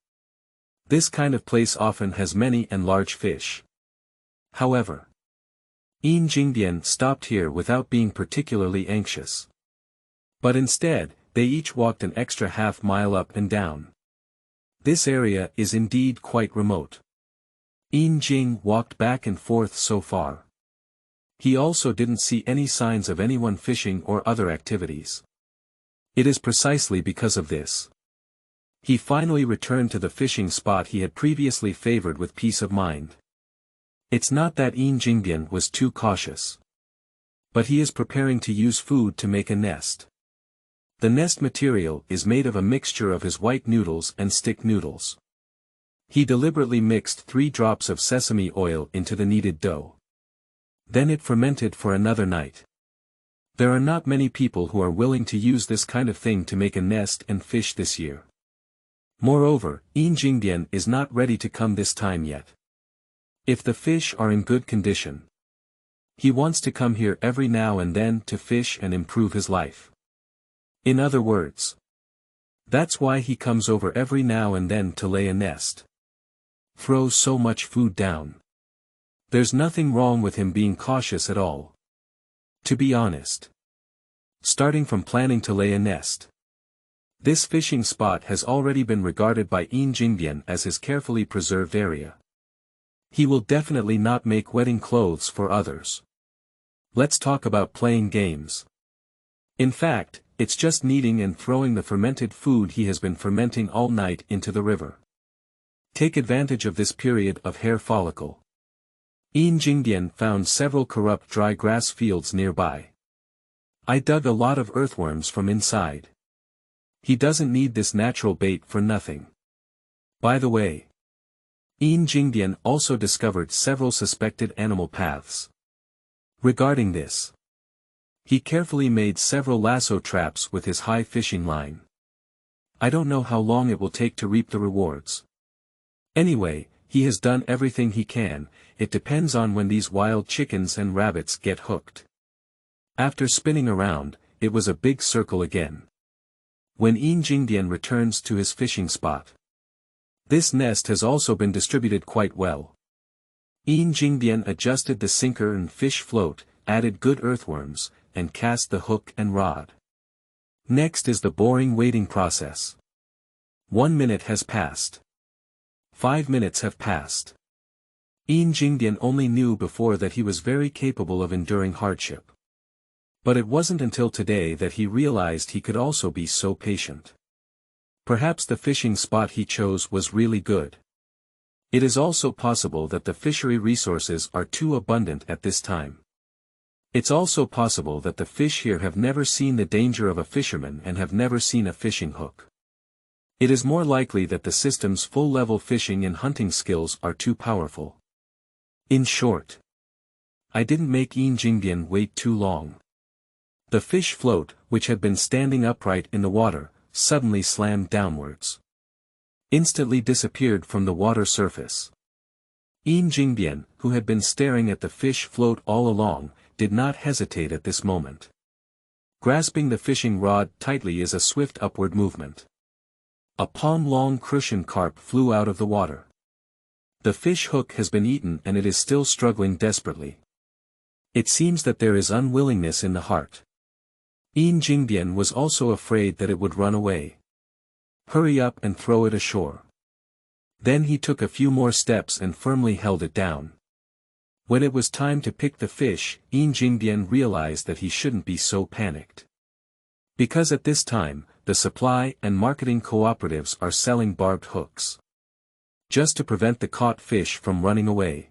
This kind of place often has many and large fish. However, Yin Jingbian stopped here without being particularly anxious. But instead, they each walked an extra half-mile up and down. This area is indeed quite remote. Yin Jing walked back and forth so far. He also didn't see any signs of anyone fishing or other activities. It is precisely because of this. He finally returned to the fishing spot he had previously favored with peace of mind. It's not that Yin Jingbian was too cautious. But he is preparing to use food to make a nest. The nest material is made of a mixture of his white noodles and stick noodles. He deliberately mixed 3 drops of sesame oil into the kneaded dough. Then it fermented for another night. There are not many people who are willing to use this kind of thing to make a nest and fish this year. Moreover, Yin Jingbian is not ready to come this time yet. If the fish are in good condition, he wants to come here every now and then to fish and improve his life. In other words, that's why he comes over every now and then to lay a nest. Throw so much food down. There's nothing wrong with him being cautious at all. To be honest. Starting from planning to lay a nest. This fishing spot has already been regarded by Yin Jingbian as his carefully preserved area. He will definitely not make wedding clothes for others. Let's talk about playing games. In fact, it's just kneading and throwing the fermented food he has been fermenting all night into the river. Take advantage of this period of hair follicle. Yin Jingbian found several corrupt dry grass fields nearby. I dug a lot of earthworms from inside. He doesn't need this natural bait for nothing. By the way, Yin Jingbian also discovered several suspected animal paths. Regarding this, he carefully made several lasso traps with his high fishing line. I don't know how long it will take to reap the rewards. Anyway, he has done everything he can. It depends on when these wild chickens and rabbits get hooked. After spinning around, it was a big circle again. When Yin Jingbian returns to his fishing spot. This nest has also been distributed quite well. Yin Jingbian adjusted the sinker and fish float, added good earthworms, and cast the hook and rod. Next is the boring waiting process. 1 minute has passed. 5 minutes have passed. Yin Jingbian only knew before that he was very capable of enduring hardship. But it wasn't until today that he realized he could also be so patient. Perhaps the fishing spot he chose was really good. It is also possible that the fishery resources are too abundant at this time. It's also possible that the fish here have never seen the danger of a fisherman and have never seen a fishing hook. It is more likely that the system's full-level fishing and hunting skills are too powerful. In short, I didn't make Yin Jingbian wait too long. The fish float, which had been standing upright in the water, suddenly slammed downwards. Instantly disappeared from the water surface. Yin Jingbian, who had been staring at the fish float all along, did not hesitate at this moment. Grasping the fishing rod tightly is a swift upward movement. A palm-long crucian carp flew out of the water. The fish hook has been eaten and it is still struggling desperately. It seems that there is unwillingness in the heart. Yin Jingbian was also afraid that it would run away. Hurry up and throw it ashore. Then he took a few more steps and firmly held it down. When it was time to pick the fish, Yin Jingbian realized that he shouldn't be so panicked. Because at this time, the supply and marketing cooperatives are selling barbed hooks. Just to prevent the caught fish from running away.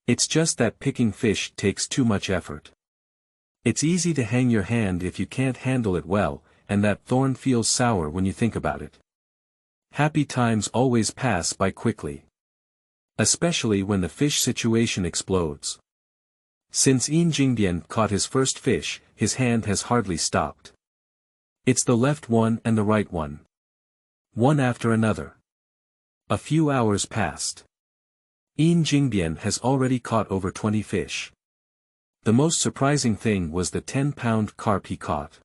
It's just that picking fish takes too much effort. It's easy to hang your hand if you can't handle it well, and that thorn feels sour when you think about it. Happy times always pass by quickly. Especially when the fish situation explodes. Since Yin Jingbian caught his first fish, his hand has hardly stopped. It's the left one and the right one. One after another. A few hours passed. Yin Jingbian has already caught over 20 fish. The most surprising thing was the 10-pound carp he caught.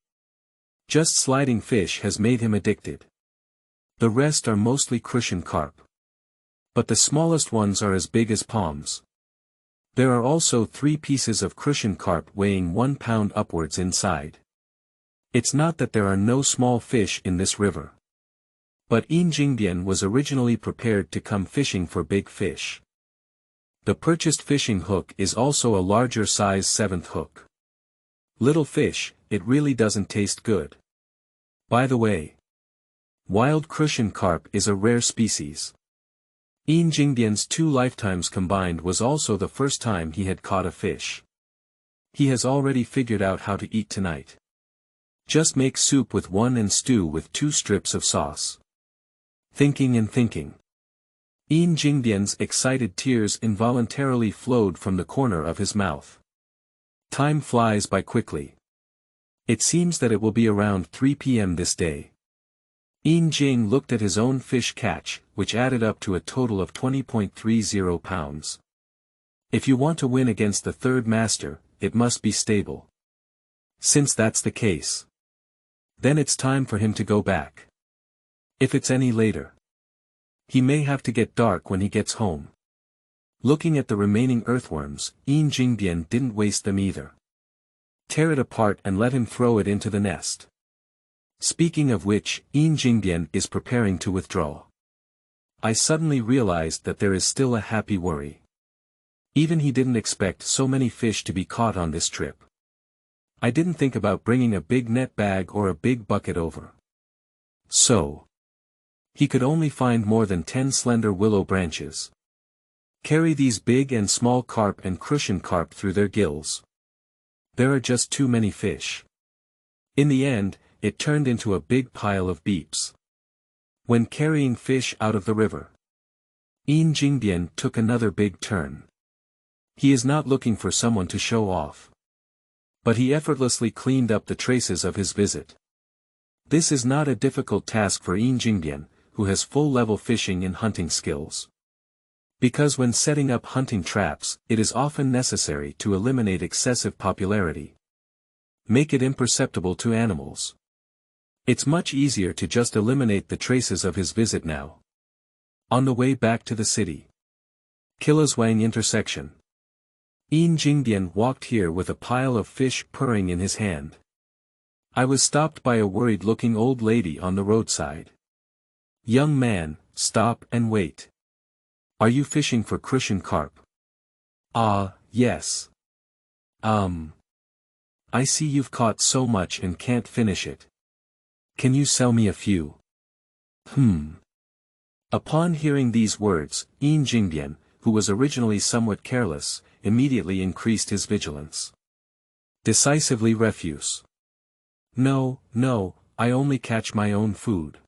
Just sliding fish has made him addicted. The rest are mostly crucian carp. But the smallest ones are as big as palms. There are also 3 pieces of crucian carp weighing 1 pound upwards inside. It's not that there are no small fish in this river. But Yin Jingbian was originally prepared to come fishing for big fish. The purchased fishing hook is also a larger size 7th hook. Little fish, it really doesn't taste good. By the way, wild crucian carp is a rare species. Yin Jingbian's 2 lifetimes combined was also the first time he had caught a fish. He has already figured out how to eat tonight. Just make soup with 1 and stew with 2 strips of sauce. Thinking and thinking. Yin Jingbian's excited tears involuntarily flowed from the corner of his mouth. Time flies by quickly. It seems that it will be around 3 p.m. this day. Yin Jing looked at his own fish catch, which added up to a total of 20.30 pounds. If you want to win against the third master, it must be stable. Since that's the case, then it's time for him to go back. If it's any later, he may have to get dark when he gets home. Looking at the remaining earthworms, Yin Jingbian didn't waste them either. Tear it apart and let him throw it into the nest. Speaking of which, Yin Jingbian is preparing to withdraw. I suddenly realized that there is still a happy worry. Even he didn't expect so many fish to be caught on this trip. I didn't think about bringing a big net bag or a big bucket over. So, he could only find more than 10 slender willow branches. Carry these big and small carp and crucian carp through their gills. There are just too many fish. In the end, it turned into a big pile of beeps. When carrying fish out of the river, Yin Jingbian took another big turn. He is not looking for someone to show off. But he effortlessly cleaned up the traces of his visit. This is not a difficult task for Yin Jingbian, who has full-level fishing and hunting skills. Because when setting up hunting traps, it is often necessary to eliminate excessive popularity. Make it imperceptible to animals. It's much easier to just eliminate the traces of his visit now. On the way back to the city. Kilazhuang intersection. Yin Jingbian walked here with a pile of fish purring in his hand. I was stopped by a worried-looking old lady on the roadside. Young man, stop and wait. Are you fishing for crucian carp? Yes. I see you've caught so much and can't finish it. Can you sell me a few? Upon hearing these words, Yin Jingbian, who was originally somewhat careless, immediately increased his vigilance. Decisively refuse. No, I only catch my own food.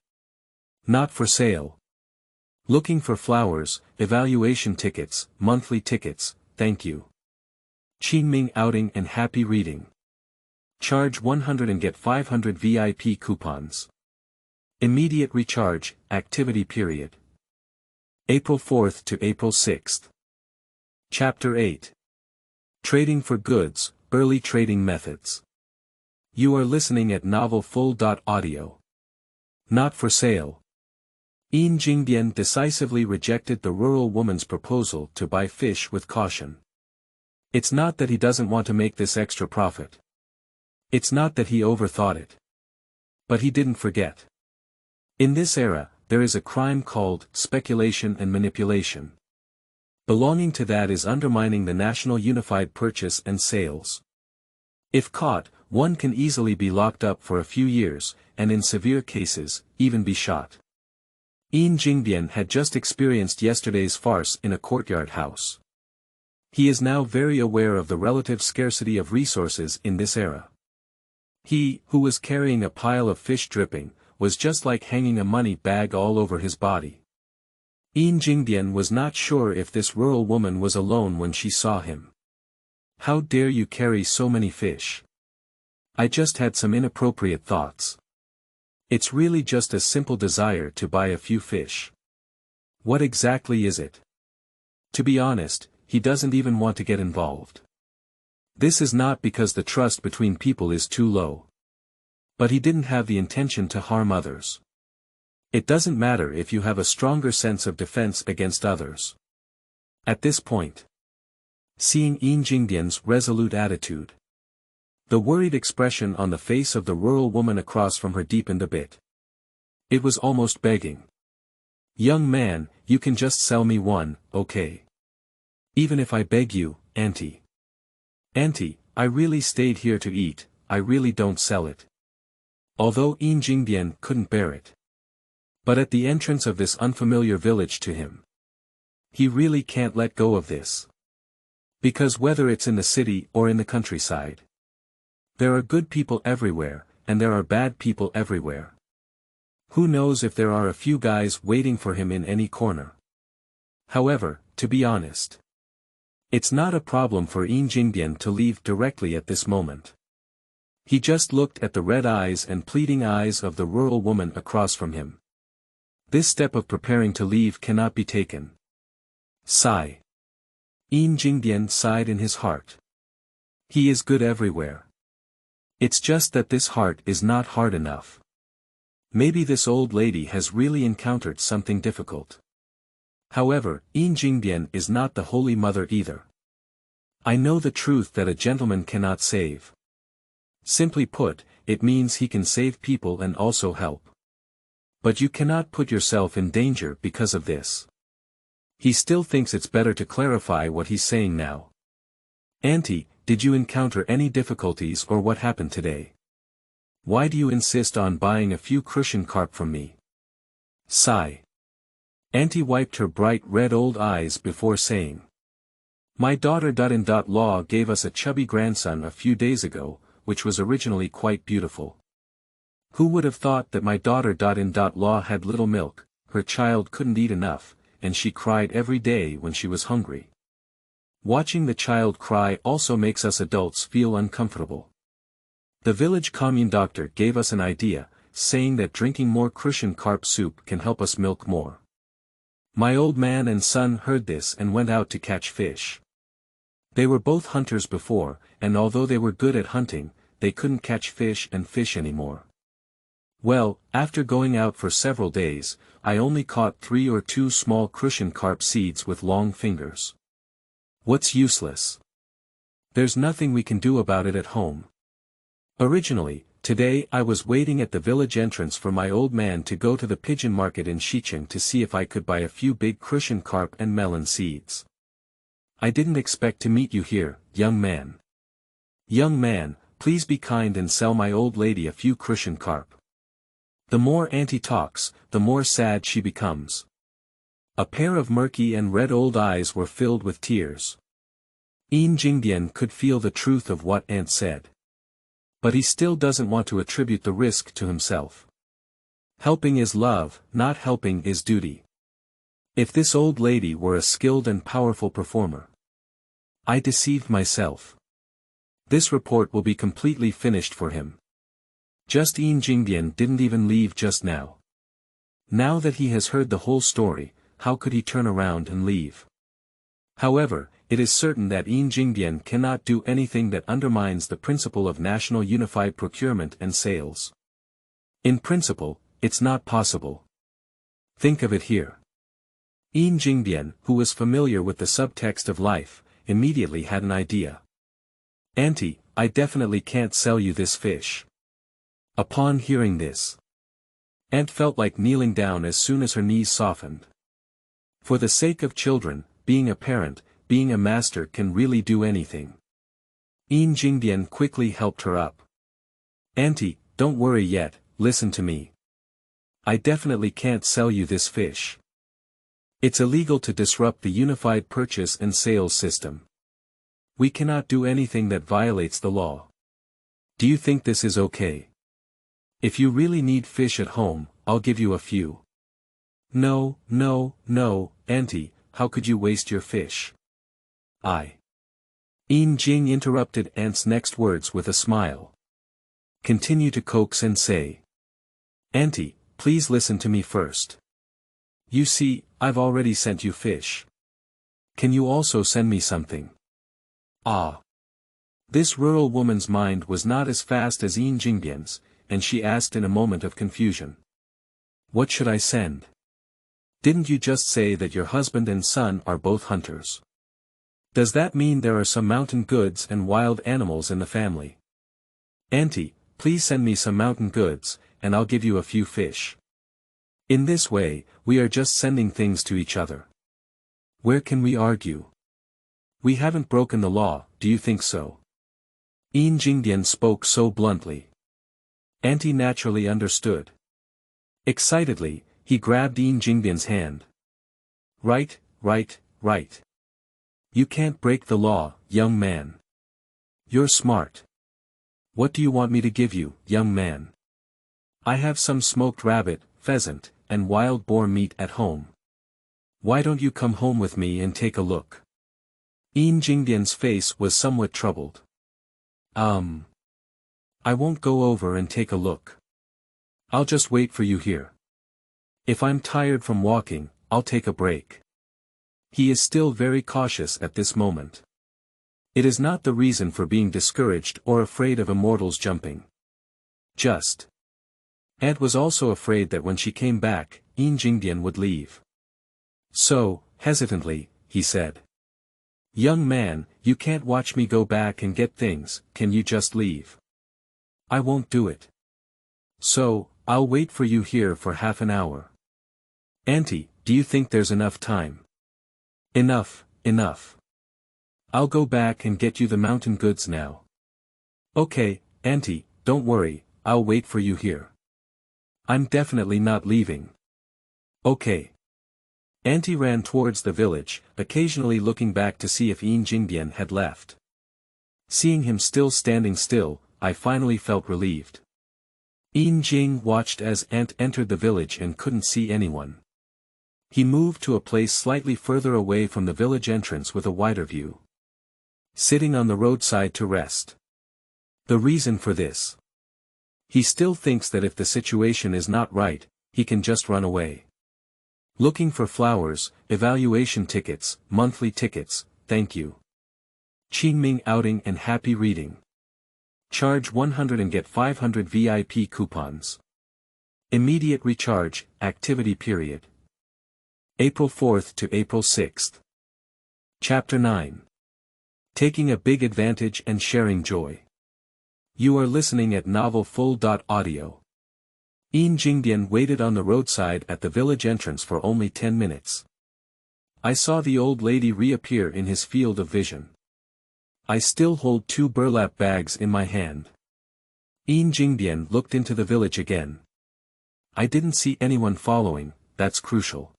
Not for sale. Looking for flowers, evaluation tickets, monthly tickets, thank you. Qingming outing and happy reading. Charge 100 and get 500 VIP coupons. Immediate recharge, activity period. April 4th to April 6th. Chapter 8. Trading for Goods, Early Trading Methods. You are listening at novelfull.audio. Not for sale. Yin Jingbian decisively rejected the rural woman's proposal to buy fish with caution. It's not that he doesn't want to make this extra profit. It's not that he overthought it. But he didn't forget. In this era, there is a crime called speculation and manipulation. Belonging to that is undermining the national unified purchase and sales. If caught, one can easily be locked up for a few years, and in severe cases, even be shot. Yin Jingbian had just experienced yesterday's farce in a courtyard house. He is now very aware of the relative scarcity of resources in this era. He, who was carrying a pile of fish dripping, was just like hanging a money bag all over his body. Yin Jingbian was not sure if this rural woman was alone when she saw him. How dare you carry so many fish? I just had some inappropriate thoughts. It's really just a simple desire to buy a few fish. What exactly is it? To be honest, he doesn't even want to get involved. This is not because the trust between people is too low. But he didn't have the intention to harm others. It doesn't matter if you have a stronger sense of defense against others. At this point, seeing Yin Jingbian's resolute attitude, the worried expression on the face of the rural woman across from her deepened a bit. It was almost begging. Young man, you can just sell me one, okay? Even if I beg you, auntie. Auntie, I really stayed here to eat, I really don't sell it. Although Yin Jingbian couldn't bear it. But at the entrance of this unfamiliar village to him, he really can't let go of this. Because whether it's in the city or in the countryside, there are good people everywhere, and there are bad people everywhere. Who knows if there are a few guys waiting for him in any corner. However, to be honest, it's not a problem for Yin Jingbian to leave directly at this moment. He just looked at the red eyes and pleading eyes of the rural woman across from him. This step of preparing to leave cannot be taken. Sigh. Yin Jingbian sighed in his heart. He is good everywhere. It's just that this heart is not hard enough. Maybe this old lady has really encountered something difficult. However, Yin Jingbian is not the Holy Mother either. I know the truth that a gentleman cannot save. Simply put, it means he can save people and also help. But you cannot put yourself in danger because of this. He still thinks it's better to clarify what he's saying now. Auntie, did you encounter any difficulties or what happened today? Why do you insist on buying a few crucian carp from me? Sigh. Auntie wiped her bright red old eyes before saying. My daughter.in.law gave us a chubby grandson a few days ago, which was originally quite beautiful. Who would have thought that my daughter.in.law had little milk, her child couldn't eat enough, and she cried every day when she was hungry. Watching the child cry also makes us adults feel uncomfortable. The village commune doctor gave us an idea, saying that drinking more crucian carp soup can help us milk more. My old man and son heard this and went out to catch fish. They were both hunters before, and although they were good at hunting, they couldn't catch fish anymore. Well, after going out for several days, I only caught 3 or 2 small crucian carp seeds with long fingers. What's useless? There's nothing we can do about it at home. Originally, today I was waiting at the village entrance for my old man to go to the pigeon market in Xicheng to see if I could buy a few big crucian carp and melon seeds. I didn't expect to meet you here, young man. Young man, please be kind and sell my old lady a few crucian carp. The more auntie talks, the more sad she becomes. A pair of murky and red old eyes were filled with tears. Yin Jingbian could feel the truth of what aunt said. But he still doesn't want to attribute the risk to himself. Helping is love, not helping is duty. If this old lady were a skilled and powerful performer. I deceived myself. This report will be completely finished for him. Just Yin Jingbian didn't even leave just now. Now that he has heard the whole story, how could he turn around and leave? However, it is certain that Yin Jingbian cannot do anything that undermines the principle of national unified procurement and sales. In principle, it's not possible. Think of it here. Yin Jingbian, who was familiar with the subtext of life, immediately had an idea. Auntie, I definitely can't sell you this fish. Upon hearing this, Aunt felt like kneeling down as soon as her knees softened. For the sake of children, being a parent, being a master can really do anything. Yin Jingbian quickly helped her up. Auntie, don't worry yet, listen to me. I definitely can't sell you this fish. It's illegal to disrupt the unified purchase and sales system. We cannot do anything that violates the law. Do you think this is okay? If you really need fish at home, I'll give you a few. No, Auntie, how could you waste your fish? Yin Jing interrupted Aunt's next words with a smile. Continue to coax and say. Auntie, please listen to me first. You see, I've already sent you fish. Can you also send me something? This rural woman's mind was not as fast as Yin Jingbian's, and she asked in a moment of confusion. What should I send? Didn't you just say that your husband and son are both hunters? Does that mean there are some mountain goods and wild animals in the family? Auntie, please send me some mountain goods, and I'll give you a few fish. In this way, we are just sending things to each other. Where can we argue? We haven't broken the law, do you think so? Yin Jingbian spoke so bluntly. Auntie naturally understood. Excitedly, he grabbed Yin Jingbian's hand. Right. You can't break the law, young man. You're smart. What do you want me to give you, young man? I have some smoked rabbit, pheasant, and wild boar meat at home. Why don't you come home with me and take a look? Yin Jingbian's face was somewhat troubled. I won't go over and take a look. I'll just wait for you here. If I'm tired from walking, I'll take a break. He is still very cautious at this moment. It is not the reason for being discouraged or afraid of immortals jumping. Aunt was also afraid that when she came back, Yin Jingbian would leave. So, hesitantly, he said. Young man, you can't watch me go back and get things, can you just leave? I won't do it. So, I'll wait for you here for half an hour. Auntie, do you think there's enough time? Enough. I'll go back and get you the mountain goods now. Okay, Auntie, don't worry, I'll wait for you here. I'm definitely not leaving. Okay. Auntie ran towards the village, occasionally looking back to see if Yin Jingbian had left. Seeing him still standing still, I finally felt relieved. Yin Jing watched as Aunt entered the village and couldn't see anyone. He moved to a place slightly further away from the village entrance with a wider view. Sitting on the roadside to rest. The reason for this. He still thinks that if the situation is not right, he can just run away. Looking for flowers, evaluation tickets, monthly tickets, thank you. Qingming outing and happy reading. Charge 100 and get 500 VIP coupons. Immediate recharge, activity period. April 4th to April 6th. Chapter 9. Taking a big advantage and sharing joy. You are listening at novelfull.audio. Yin Jingbian waited on the roadside at the village entrance for only 10 minutes. I saw the old lady reappear in his field of vision. I still hold 2 burlap bags in my hand. Yin Jingbian looked into the village again. I didn't see anyone following, that's crucial.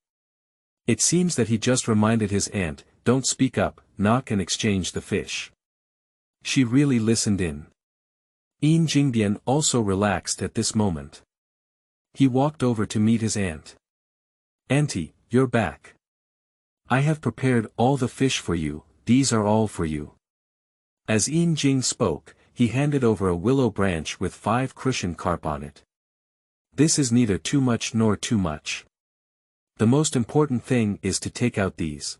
It seems that he just reminded his aunt, don't speak up, knock and exchange the fish. She really listened in. Yin Jingbian also relaxed at this moment. He walked over to meet his aunt. Auntie, you're back. I have prepared all the fish for you, these are all for you. As Yin Jing spoke, he handed over a willow branch with 5 crucian carp on it. This is neither too much nor too much. The most important thing is to take out these.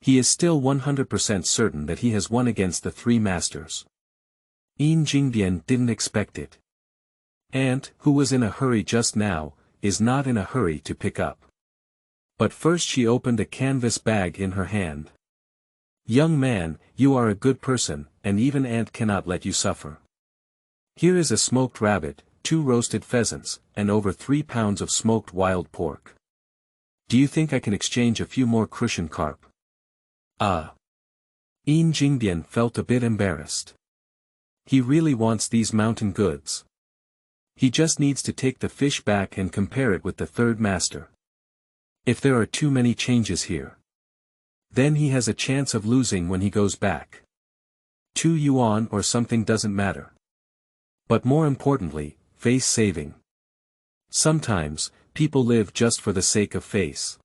He is still 100% certain that he has won against the 3 masters. Yin Jingbian didn't expect it. Aunt, who was in a hurry just now, is not in a hurry to pick up. But first she opened a canvas bag in her hand. Young man, you are a good person, and even Aunt cannot let you suffer. Here is a smoked rabbit, 2 roasted pheasants, and over 3 pounds of smoked wild pork. Do you think I can exchange a few more crucian carp? Yin Jingbian felt a bit embarrassed. He really wants these mountain goods. He just needs to take the fish back and compare it with the third master. If there are too many changes here, then he has a chance of losing when he goes back. 2 yuan or something doesn't matter. But more importantly, face saving. Sometimes, people live just for the sake of face.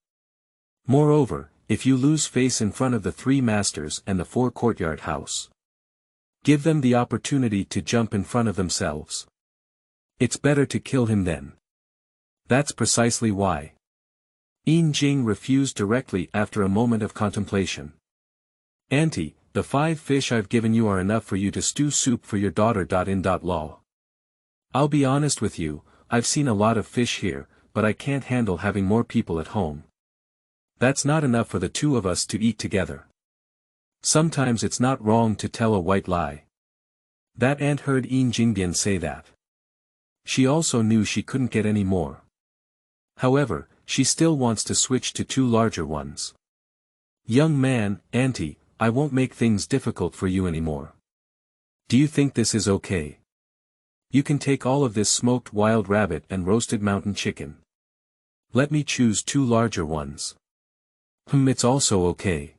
Moreover, if you lose face in front of the 3 masters and the 4 courtyard house, give them the opportunity to jump in front of themselves. It's better to kill him then. That's precisely why. Yin Jing refused directly after a moment of contemplation. Auntie, the 5 fish I've given you are enough for you to stew soup for your daughter. In.Law. I'll be honest with you, I've seen a lot of fish here, but I can't handle having more people at home. That's not enough for the 2 of us to eat together. Sometimes it's not wrong to tell a white lie. That aunt heard Yin Jingbian say that. She also knew she couldn't get any more. However, she still wants to switch to 2 larger ones. Young man, auntie, I won't make things difficult for you anymore. Do you think this is okay? You can take all of this smoked wild rabbit and roasted mountain chicken. Let me choose 2 larger ones. It's also okay.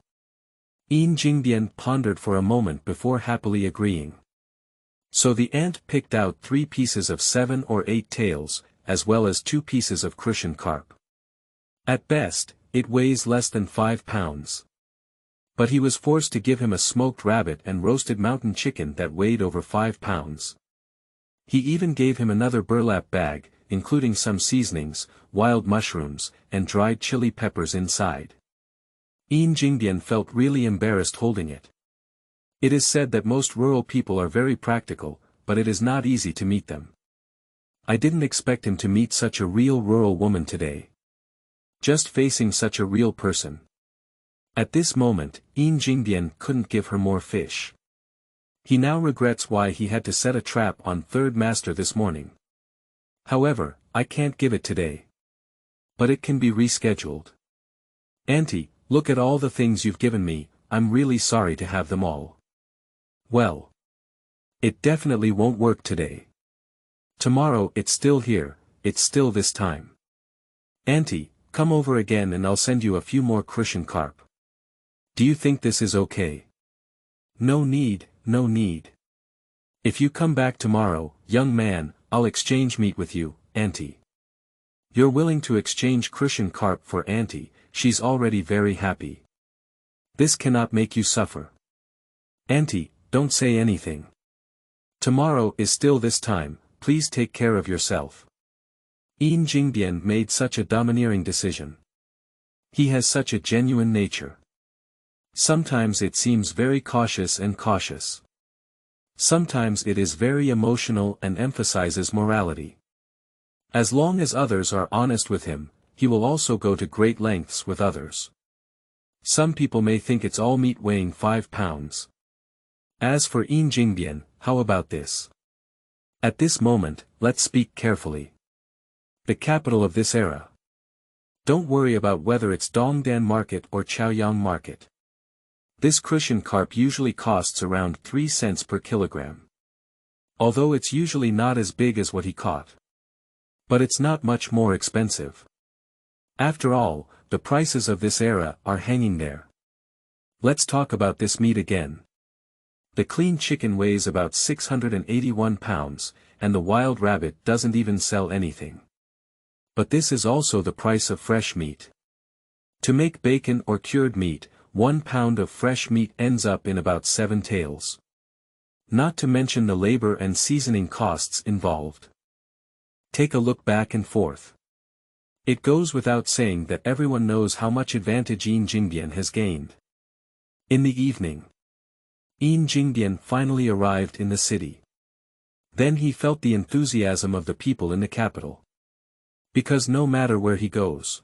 Yin Jingbian pondered for a moment before happily agreeing. So the aunt picked out 3 pieces of 7 or 8 tails, as well as 2 pieces of crucian carp. At best, it weighs less than 5 pounds. But he was forced to give him a smoked rabbit and roasted mountain chicken that weighed over 5 pounds. He even gave him another burlap bag, including some seasonings, wild mushrooms, and dried chili peppers inside. Yin Jingbian felt really embarrassed holding it. It is said that most rural people are very practical, but it is not easy to meet them. I didn't expect him to meet such a real rural woman today. Just facing such a real person. At this moment, Yin Jingbian couldn't give her more fish. He now regrets why he had to set a trap on third master this morning. However, I can't give it today. But it can be rescheduled. Auntie, look at all the things you've given me, I'm really sorry to have them all. Well. It definitely won't work today. Tomorrow it's still here, it's still this time. Auntie, come over again and I'll send you a few more crucian carp. Do you think this is okay? No need, no need. If you come back tomorrow, young man, I'll exchange meat with you, auntie. You're willing to exchange crucian carp for auntie, she's already very happy. This cannot make you suffer. Auntie, don't say anything. Tomorrow is still this time, please take care of yourself. Yin Jingbian made such a domineering decision. He has such a genuine nature. Sometimes it seems very cautious and cautious. Sometimes it is very emotional and emphasizes morality. As long as others are honest with him, he will also go to great lengths with others. Some people may think it's all meat weighing 5 pounds. As for Yin Jingbian, how about this? At this moment, let's speak carefully. The capital of this era. Don't worry about whether it's Dongdan Market or Chaoyang Market. This crucian carp usually costs around 3 cents per kilogram. Although it's usually not as big as what he caught. But it's not much more expensive. After all, the prices of this era are hanging there. Let's talk about this meat again. The clean chicken weighs about 681 pounds, and the wild rabbit doesn't even sell anything. But this is also the price of fresh meat. To make bacon or cured meat, 1 pound of fresh meat ends up in about 7 taels. Not to mention the labor and seasoning costs involved. Take a look back and forth. It goes without saying that everyone knows how much advantage Yin Jingbian has gained. In the evening, Yin Jingbian finally arrived in the city. Then he felt the enthusiasm of the people in the capital. Because no matter where he goes,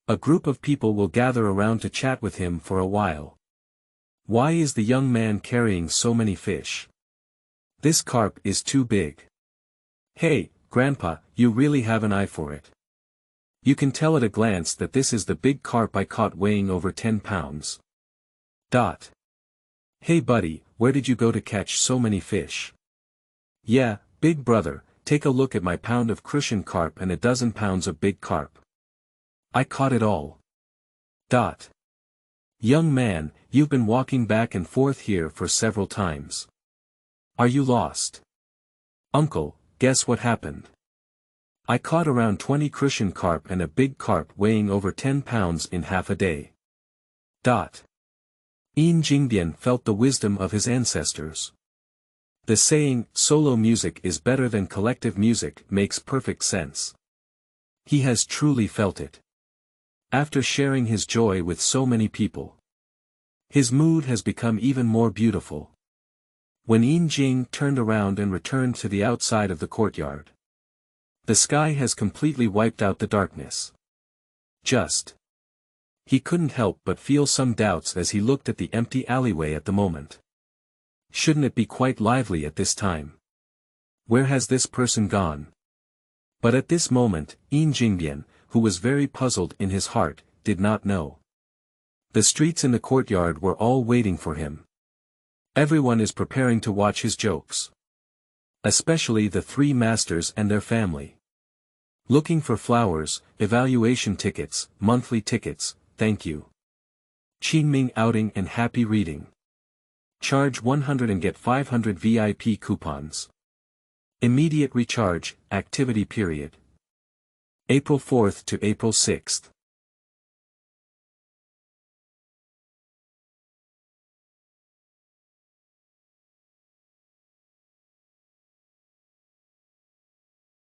a group of people will gather around to chat with him for a while. Why is the young man carrying so many fish? This carp is too big. Hey, Grandpa, you really have an eye for it. You can tell at a glance that this is the big carp I caught weighing over 10 pounds. Hey buddy, where did you go to catch so many fish? Yeah, big brother, take a look at my pound of crucian carp and a dozen pounds of big carp. I caught it all. Young man, you've been walking back and forth here for several times. Are you lost? Uncle, guess what happened? I caught around 20 crucian carp and a big carp weighing over 10 pounds in half a day. Yin Jingbian felt the wisdom of his ancestors. The saying, solo music is better than collective music, makes perfect sense. He has truly felt it. After sharing his joy with so many people, his mood has become even more beautiful. When Yin Jing turned around and returned to the outside of the courtyard, the sky has completely wiped out the darkness. He couldn't help but feel some doubts as he looked at the empty alleyway at the moment. Shouldn't it be quite lively at this time? Where has this person gone? But at this moment, Yin Jingbian, who was very puzzled in his heart, did not know. The streets in the courtyard were all waiting for him. Everyone is preparing to watch his jokes. Especially the three masters and their family. Looking for flowers, evaluation tickets, monthly tickets, thank you. Qingming outing and happy reading. Charge 100 and get 500 VIP coupons. Immediate recharge, activity period. April 4th to April 6th.